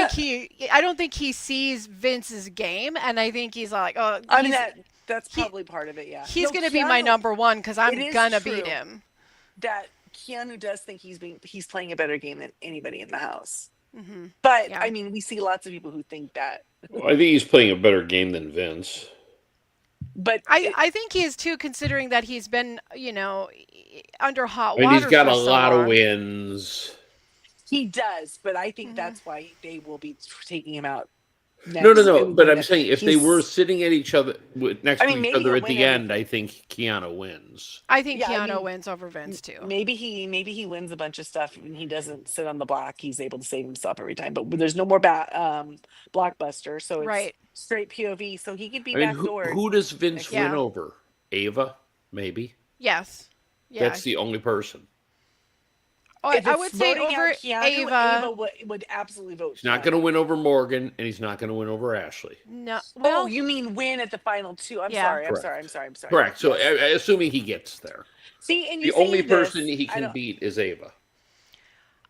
I don't think he sees Vince's game, and I think he's like, oh, I mean that's he, probably part of it, yeah. he's No, gonna be my Keanu, number one because it I'm is gonna beat true him. that Keanu does think he's playing a better game than anybody in the house. Hmm. But Yeah. I mean, we see lots of people who think that. Well, I think he's playing a better game than Vince. But I think he is too, considering that he's been, under hot I mean, he's water got for a so lot of long. wins. he does. But I think Hmm. that's why they will be taking him out No. next. But I'm saying if they were He's. sitting at each other next I to mean, each maybe other he'll at win the end, I everything. think Keanu wins. I think Yeah, I Keanu mean, wins over Vince too. maybe he wins a bunch of stuff and he doesn't sit on the block. He's able to save himself every time. But there's no more blockbuster, so it's Right. straight POV. So he could be I mean, backdoored. who does Vince win Yeah. over? Ava, maybe. Yes. Yeah. That's the only person. If I it's would say voting over out Keanu, Ava. would absolutely vote. He's not Keanu. going to win over Morgan, and he's not going to win over Ashley. No, Oh, well, you mean win at the final two? I'm Yeah. sorry. I'm Correct. sorry. I'm sorry. I'm sorry. Correct. So, Yes. assuming he gets there, See, and you the only saying this, person he I can don't- beat is Ava.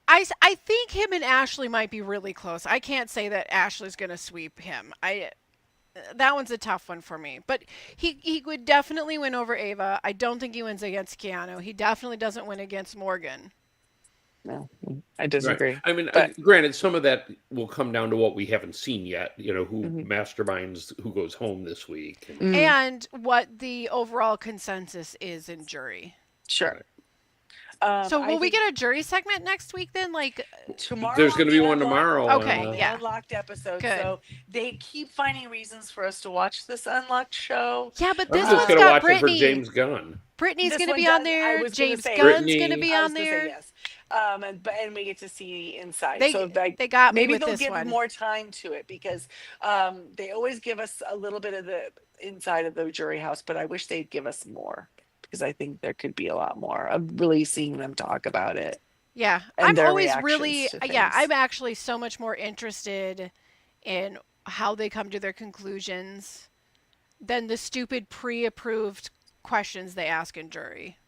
I think him and Ashley might be really close. I can't say that Ashley's going to sweep him. That one's a tough one for me. But he would definitely win over Ava. I don't think he wins against Keanu. He definitely doesn't win against Morgan. No, I disagree. Right. I mean, But- granted, some of that will come down to what we haven't seen yet. You know, who Mhm. masterminds who goes home this week. Mhm. And what the overall consensus is in jury. Sure. So I will we think get a jury segment next week then? Like, tomorrow? There's on going to the be one Unlocked- tomorrow. Okay, the yeah. Unlocked episode. Good. So they keep finding reasons for us to watch this Unlocked show. yeah, but I'm this just one's going to got watch it for Brittany. James Gunn. Brittany's This going to one be on does- I there. was gonna James say- Gunn's Brittany- going to be I on was gonna say there. yes. And we get to see inside. They so like, they got me maybe with they'll this give one. more time to it because they always give us a little bit of the inside of the jury house, but I wish they'd give us more because I think there could be a lot more of really seeing them talk about it. Yeah, and I'm their always reactions really, to yeah, things. I'm actually so much more interested in how they come to their conclusions than the stupid pre-approved questions they ask in jury.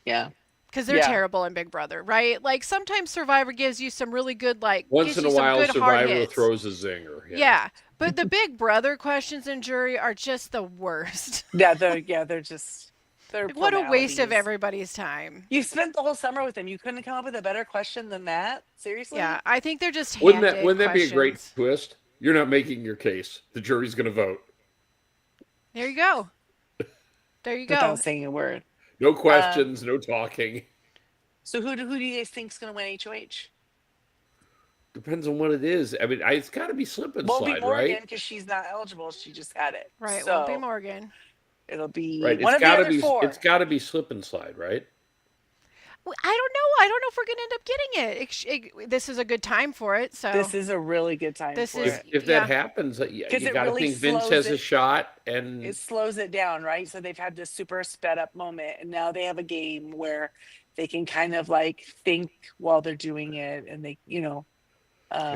Yeah. Because they're Yeah. terrible in Big Brother, right? Like sometimes Survivor gives you some really good, like Once gives in a you some while, good hard Survivor hits. throws a zinger. Yeah, but the Big Brother questions in jury are just the worst. Yeah, they're just they're Like, what a waste of formalities. everybody's time. You spent the whole summer with them. You couldn't come up with a better question than that? Seriously? Yeah, I think they're just Wouldn't hand-dig that be a great questions. twist? You're not making your case. The jury's going to vote. There you go. There you go. Without saying a word. No questions, no talking. So who do you guys think's gonna win HOH? Depends on what it is. I mean, it's got to be slip and Won't be slide, Morgan right? because she's not eligible. She just had it. Right, So won't be Morgan. it'll be Right. one It's of the got to other be. four. It's got to be slip and slide, right? I don't know. I don't know if we're going to end up getting it. This is a good time for it. So This is a really good time This for is- it. If Yeah. that happens, you 'Cause it got to really think Vince slows has it- a shot, and It slows it down, right? So they've had this super sped up moment, and now they have a game where they can kind of like think while they're doing it, and they, mean, you I know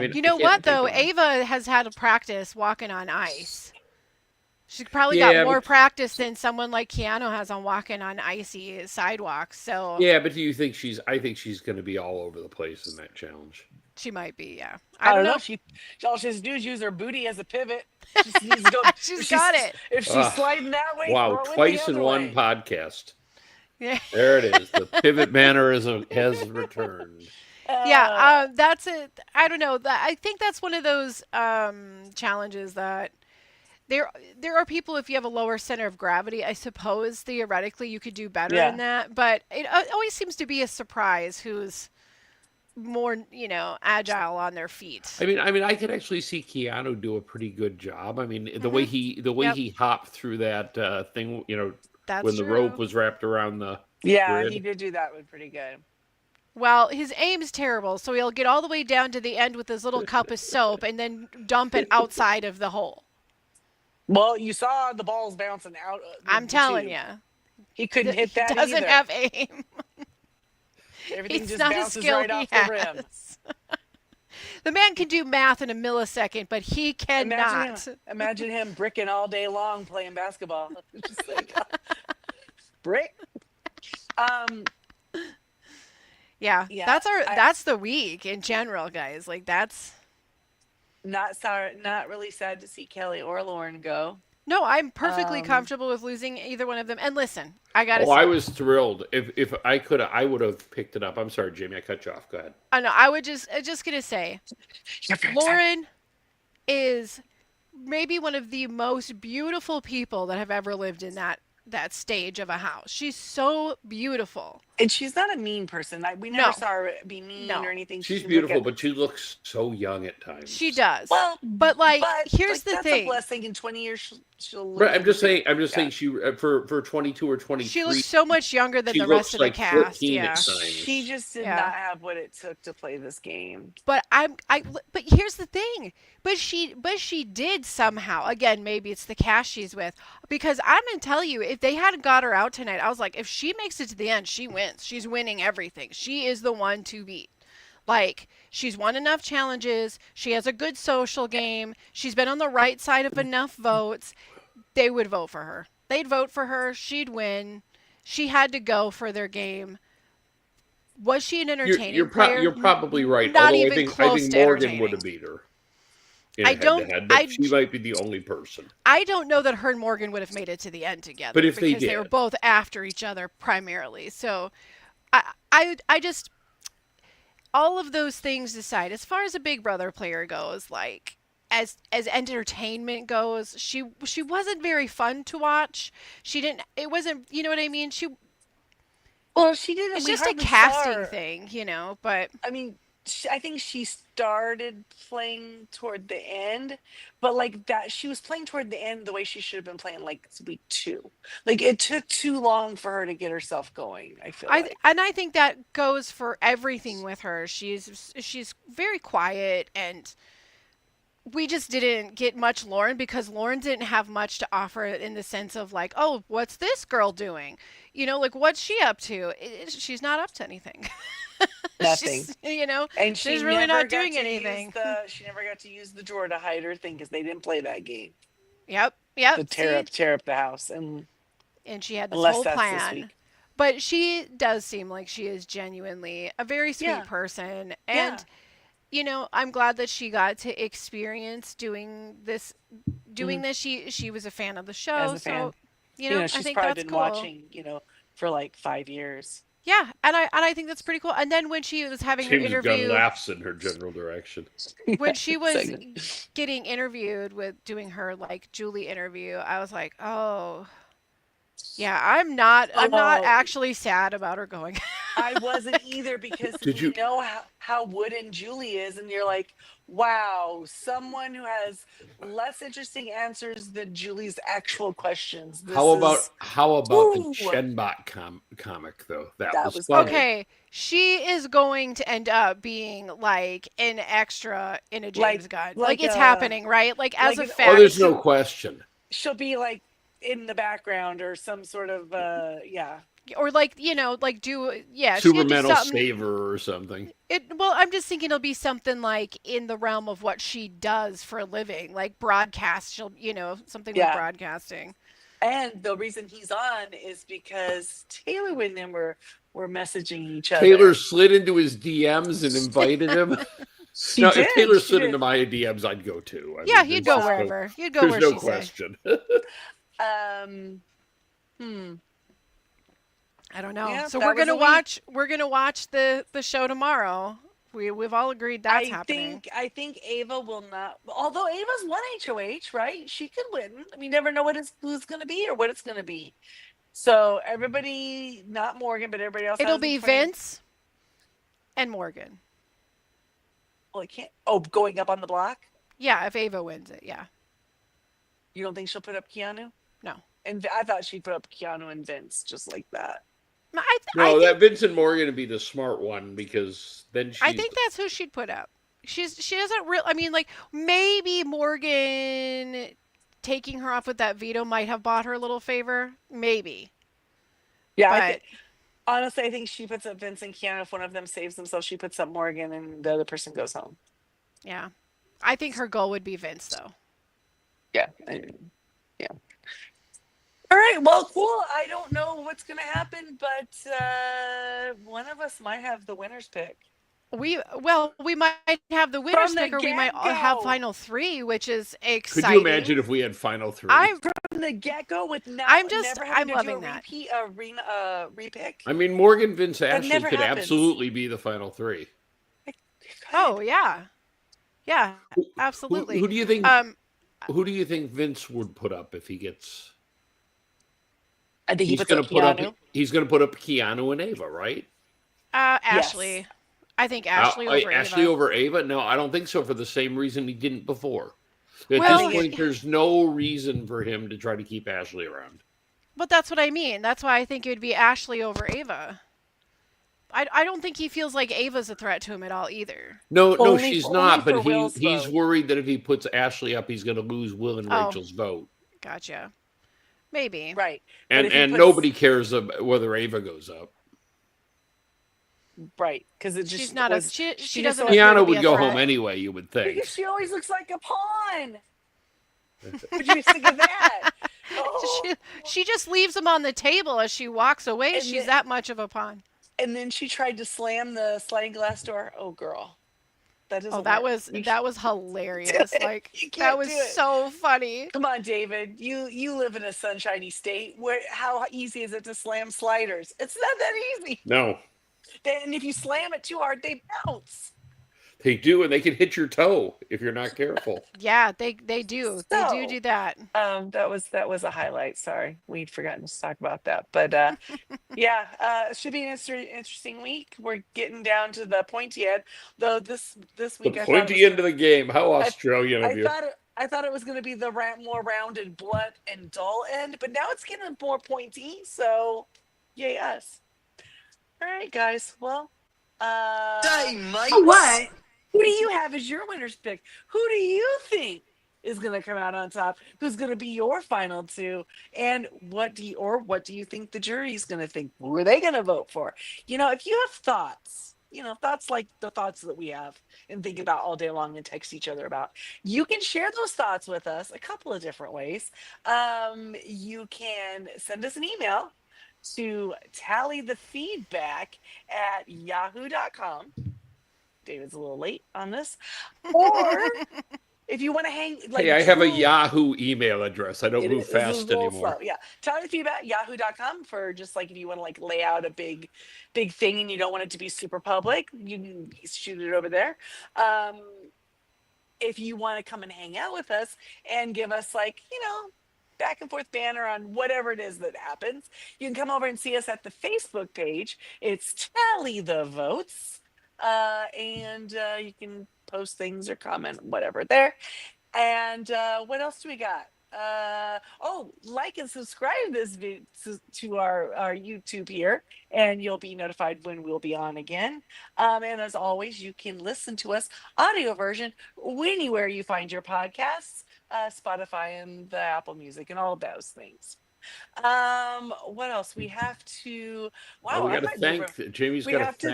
can't what think though? of- Ava has had a practice walking on ice. She's probably Yeah, got more but- practice than someone like Keanu has on walking on icy sidewalks. So yeah, but do you think she's? I think she's going to be all over the place in that challenge. she might be. Yeah, I don't know. All she has to do is use her booty as a pivot. She just needs to go. She's if got it. If she's Ah, sliding that way, Wow, throw it twice the in other one way. podcast. Yeah. There it is. The pivot mannerism has returned. Yeah, that's it. I don't know. I think that's one of those challenges that there are people, if you have a lower center of gravity, I suppose theoretically you could do better Yeah. in that. But it always seems to be a surprise who's more, agile on their feet. I mean, I could actually see Keanu do a pretty good job. I mean, the way Yep. he hopped through that thing, That's when the true. rope was wrapped around the. Yeah, grid. he did do that one pretty good. Well, his aim's terrible, so he'll get all the way down to the end with his little cup of soap and then dump it outside of the hole. Well, you saw the balls bouncing out. I'm telling you. he couldn't hit that. He doesn't either. have aim. Everything It's just not a bounces skill right he off has. the rim. The man can do math in a millisecond, but he cannot. Imagine him bricking all day long playing basketball. It's just like brick. Yeah, Yeah, that's the week in general, guys. Like that's Not sorry, not really sad to see Kelly or Lauren go. no, I'm perfectly Um, comfortable with losing either one of them. And listen, I gotta Oh, say, I was thrilled. If I could, I would have picked it up. I'm sorry, Jamie. I cut you off. Go ahead. I know I would just gonna say, Lauren is maybe one of the most beautiful people that have ever lived in that stage of a house. She's so beautiful. And she's not a mean person. We never No. saw her be mean No. or anything. She's She beautiful, look but she looks so young at times. She does. well, but like, here's like, the that's thing. a blessing. In 20 years, she'll. Right, I'm just saying. Yeah. She for 22 or 23. She looks so much younger than she the looks rest of the like cast. 14 Yeah. at times. She just did Yeah. not have what it took to play this game. But but here's the thing. But she did somehow. Again, maybe it's the cast she's with. Because I'm gonna tell you, if they hadn't got her out tonight, I was like, if she makes it to the end, she wins. wins. She's winning everything. She is the one to beat. Like, she's won enough challenges. She has a good social game. She's been on the right side of enough votes. They would vote for her. They'd vote for her. She'd win. She had to go for their game. Was she an entertaining player? You're probably right. Not Although even I close think to Morgan would entertaining. have beat her. In a I don't- head-to-head, but I- she might be the only person. I don't know that her and Morgan would have made it to the end together. But if they because they were did. both after each other primarily. So I just, all of those things aside, as far as a Big Brother player goes, like as entertainment goes, she wasn't very fun to watch. It wasn't, you know what I mean? Well, she didn't. It's we just a hardly saw casting her. thing, you know, but I mean, I think she started playing toward the end, but like that, she was playing toward the end the way she should have been playing like week 2. Like it took too long for her to get herself going. I feel like. I think that goes for everything with her. She's very quiet, and we just didn't get much Lauren because Lauren didn't have much to offer in the sense of like, oh, what's this girl doing? You know, like what's she up to? She's not up to anything. Nothing. You know, And she she's really never not got doing to anything. she never got to use the drawer to hide her thing because they didn't play that game. Yep. To tear see? up the house, and And she had this unless whole that's this plan. week. But she does seem like she is genuinely a very sweet Yeah. person. Yeah. And, you know, I'm glad that she got to experience doing this. She was a fan of the show. As a fan. So, you know, I she's think probably that's been cool. watching, for like 5 years. Yeah, and I think that's pretty cool. And then when she was having her James Gunn interview, laughs in her general direction. when she was Segment. getting interviewed with doing her like Julie interview, I was like, oh, yeah, I'm not Oh. actually sad about her going. I wasn't either because Did you you- know how wooden Julie is, and you're like, wow, someone who has less interesting answers than Julie's actual questions. How about the Ooh. Shenbot comic though? That That was was funny. Okay, she is going to end up being like an extra in a James Gunn. Like it's happening, right? Like as like a an- fact. Oh, there's no question. she'll be like in the background or some sort of yeah. Or like, you know, like she Super could do Metal something. Saver or something. Well, I'm just thinking it'll be something like in the realm of what she does for a living, like broadcast. Something with Yeah. broadcasting. And the reason he's on is because Taylor and him were messaging each other. Taylor slid into his DMs and invited him. She Now, did, if Taylor she slid did. into my DMs, I'd go too. I Yeah, mean, he'd there's go no- wherever. He'd go There's where no she say. question. I don't know. Yeah, So that we're was gonna a week. watch. We're gonna watch the show tomorrow. We've all agreed that's I happening. think Ava will not. Although Ava's won HOH, right? She could win. We never know who's going to be or what it's going to be. So everybody, not Morgan, but everybody else. It'll has a be 20 Vince and Morgan. Well, I can't. Oh, going up on the block. Yeah, if Ava wins it, yeah. You don't think she'll put up Keanu? No. And I thought she'd put up Keanu and Vince just like that. I think, That Vincent Morgan would be the smart one because then she's I think that's who she'd put up. She doesn't really. I mean, like maybe Morgan taking her off with that veto might have bought her a little favor. Maybe. Yeah, But honestly, I think she puts up Vince and Keanu. If one of them saves themselves, she puts up Morgan, and the other person goes home. yeah, I think her goal would be Vince though. Yeah. Yeah. All right. Well, cool. I don't know what's going to happen, but one of us might have the winner's pick. We might have the winner's From the pick, or we might get-go. have final 3, which is Could exciting. you imagine if we had final 3? From the get-go with now, I'm never having I'm to do loving a that. repick. I mean, Morgan, Vince, Ashley never could happens. absolutely be the final 3. Oh yeah, yeah, absolutely. Who do you think? Um, Who do you think Vince would put up if he gets? I think he He's puts going up to put Keanu. up. He's going to put up Keanu and Ava, right? Ashley. Yes. I think Ashley over Ashley Ava. over Ava? No, I don't think so. For the same reason he didn't before. At Well, this point, there's no reason for him to try to keep Ashley around. But that's what I mean. That's why I think it would be Ashley over Ava. I don't think he feels like Ava's a threat to him at all either. No, Only- she's only not. for But Will's he's vote. worried that if he puts Ashley up, he's going to lose Will and Oh. Rachel's vote. Gotcha. Maybe. Right. But And if he and puts- nobody cares whether Ava goes up. Right, because it just She's not a was. she. she She just doesn't always- appear to Tiana be would a go threat. home anyway, you would think. Because she always looks like a pawn. Would you think of that? Oh. She just leaves them on the table as she walks away. And She's the- that much of a pawn. And then she tried to slam the sliding glass door. Oh, girl, that doesn't. Oh, that work. was You that was hilarious. Like You that can't was do it. so funny. Come on, David. You live in a sunshiny state. Where how easy is it to slam sliders? It's not that easy. No, And if you slam it too hard, they bounce. they do, and they can hit your toe if you're not careful. Yeah, they do. They So- do that. That was a highlight. Sorry, we'd forgotten to talk about that. But yeah, it should be an interesting week. We're getting down to the pointy end. Though this The week, pointy end of the game. How Australian I of you. thought I thought it was going to be the more rounded, blunt, and dull end, but now it's getting more pointy. So, yay us! All right, guys. Well, What? who do you have as your winner's pick? Who do you think is going to come out on top? Who's going to be your final two? And what do you think the jury's going to think? Who are they going to vote for? If you have thoughts, thoughts like the thoughts that we have and think about all day long and text each other about, you can share those thoughts with us a couple of different ways. You can send us an email to tallythefeedback@yahoo.com. David's a little late on this. Or if you want to hang, Hey, I have a true- Yahoo email address. I don't it move is a fast little anymore. slow. Yeah. tallythefeedback@yahoo.com for just like if you want to lay out a big thing and you don't want it to be super public, you can shoot it over there. If you want to come and hang out with us and give us back and forth banner on whatever it is that happens, you can come over and see us at the Facebook page. It's Tally the Votes. And you can post things or comment, whatever there. And what else do we got? Like and subscribe to our YouTube here, and you'll be notified when we'll be on again. And as always, you can listen to us audio version anywhere you find your podcasts, Spotify and the Apple Music and all of those things. What else? We have to. Wow, we I got to might be thank Jamie's we got have to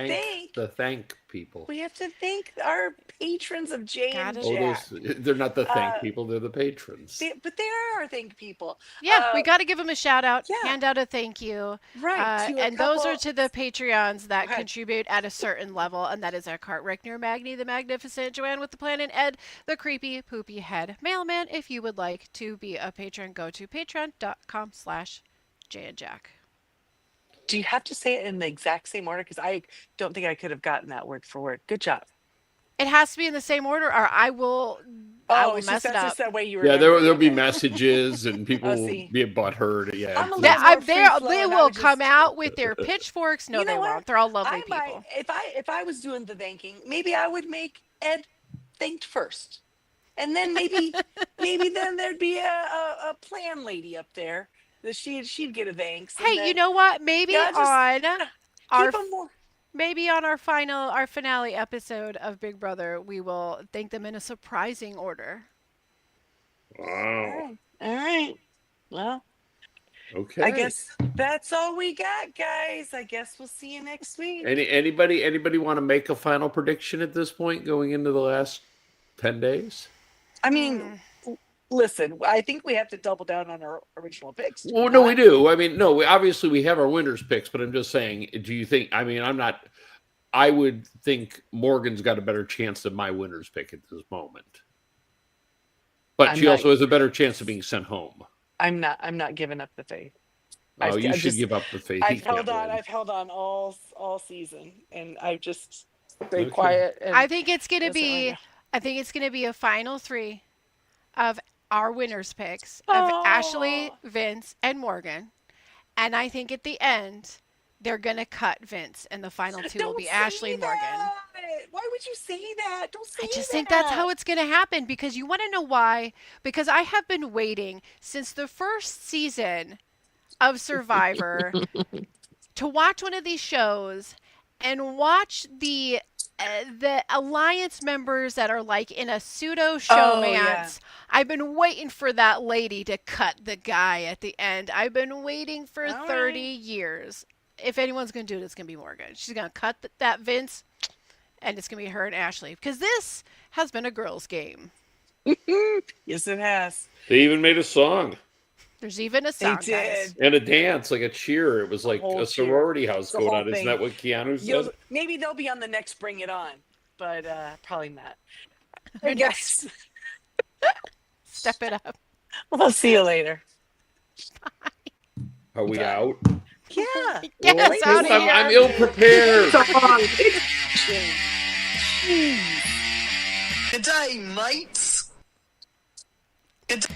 thank people. We have to thank our patrons of Jay and Got it. Jack. They're not the thank Uh, people; they're the patrons. But they are our thank people. Yeah, we got to give them a shout out, yeah. hand out a thank you. Right. to a And those are couple- to the Patreons that Go ahead. contribute at a certain level, and that is our Cart Rickner, Magni the Magnificent, Joanne with the Plan, and Ed the Creepy Poopy Head Mailman. If you would like to be a patron, go to patreon.com/Jay and Jack. Do you have to say it in the exact same order? Because I don't think I could have gotten that word for word. Good job. It has to be in the same order, or I will It's mess just, it that's up. just that way you Yeah, remember. there'll be messages and people will see. be butthurt. Yeah, I'm a They, little more they free-flowing. I will would come just- out with their pitchforks. No, You know they what? won't. They're all lovely I people. might, if I was doing the thanking, maybe I would make Ed thanked first, and then maybe then there'd be a plan lady up there that she'd get a thanks. and Hey, then you know what? Maybe Yeah, just on our keep 'em more. maybe on our finale episode of Big Brother, we will thank them in a surprising order. All wow. right. All right. Well, Okay. I guess that's all we got, guys. I guess we'll see you next week. Anybody want to make a final prediction at this point going into the last 10 days? I mean, listen, I think we have to double down on our original picks. Well, no, we do. I mean, no, obviously we have our winners picks, but I'm just saying, do you think, I mean, I would think Morgan's got a better chance than my winners pick at this moment. But I'm she not- also has a better chance of being sent home. I'm not giving up the faith. Oh, I've- you I've should just- give up the faith. He I've held can't on. win. I've held on all season, and I've just stayed Okay. quiet. And I think it's gonna that's what I be. got. I think it's gonna be a final three of our winners picks of Ashley, Oh. Vince, and Morgan, and I think at the end they're gonna cut Vince, and the final two will Don't be say Ashley and Morgan. that. Why would you say that? Don't say I that. just think that's how it's going to happen, because you want to know why? Because I have been waiting since the first season of Survivor to watch one of these shows and watch the alliance members that are like in a pseudo showmance. yeah. I've been waiting for that lady to cut the guy at the end. I've been waiting for All 30 right. years. if anyone's going to do it, it's going to be Morgan. She's going to cut that Vince, and it's going to be her and Ashley. Because this has been a girls' game. Yes, it has. They even made a song. There's even a song, They guys. did. And a dance, like a cheer. It was like whole a cheer. sorority house The going whole on. Isn't thing. that what Keanu said? Maybe they'll be on the next Bring It On, but probably not. Hey, guys. Step it up. We'll see you later. Are we Bye. out? Yeah. Get Well, us out of I'm, here. I'm ill prepared. Good day, mates. Good day.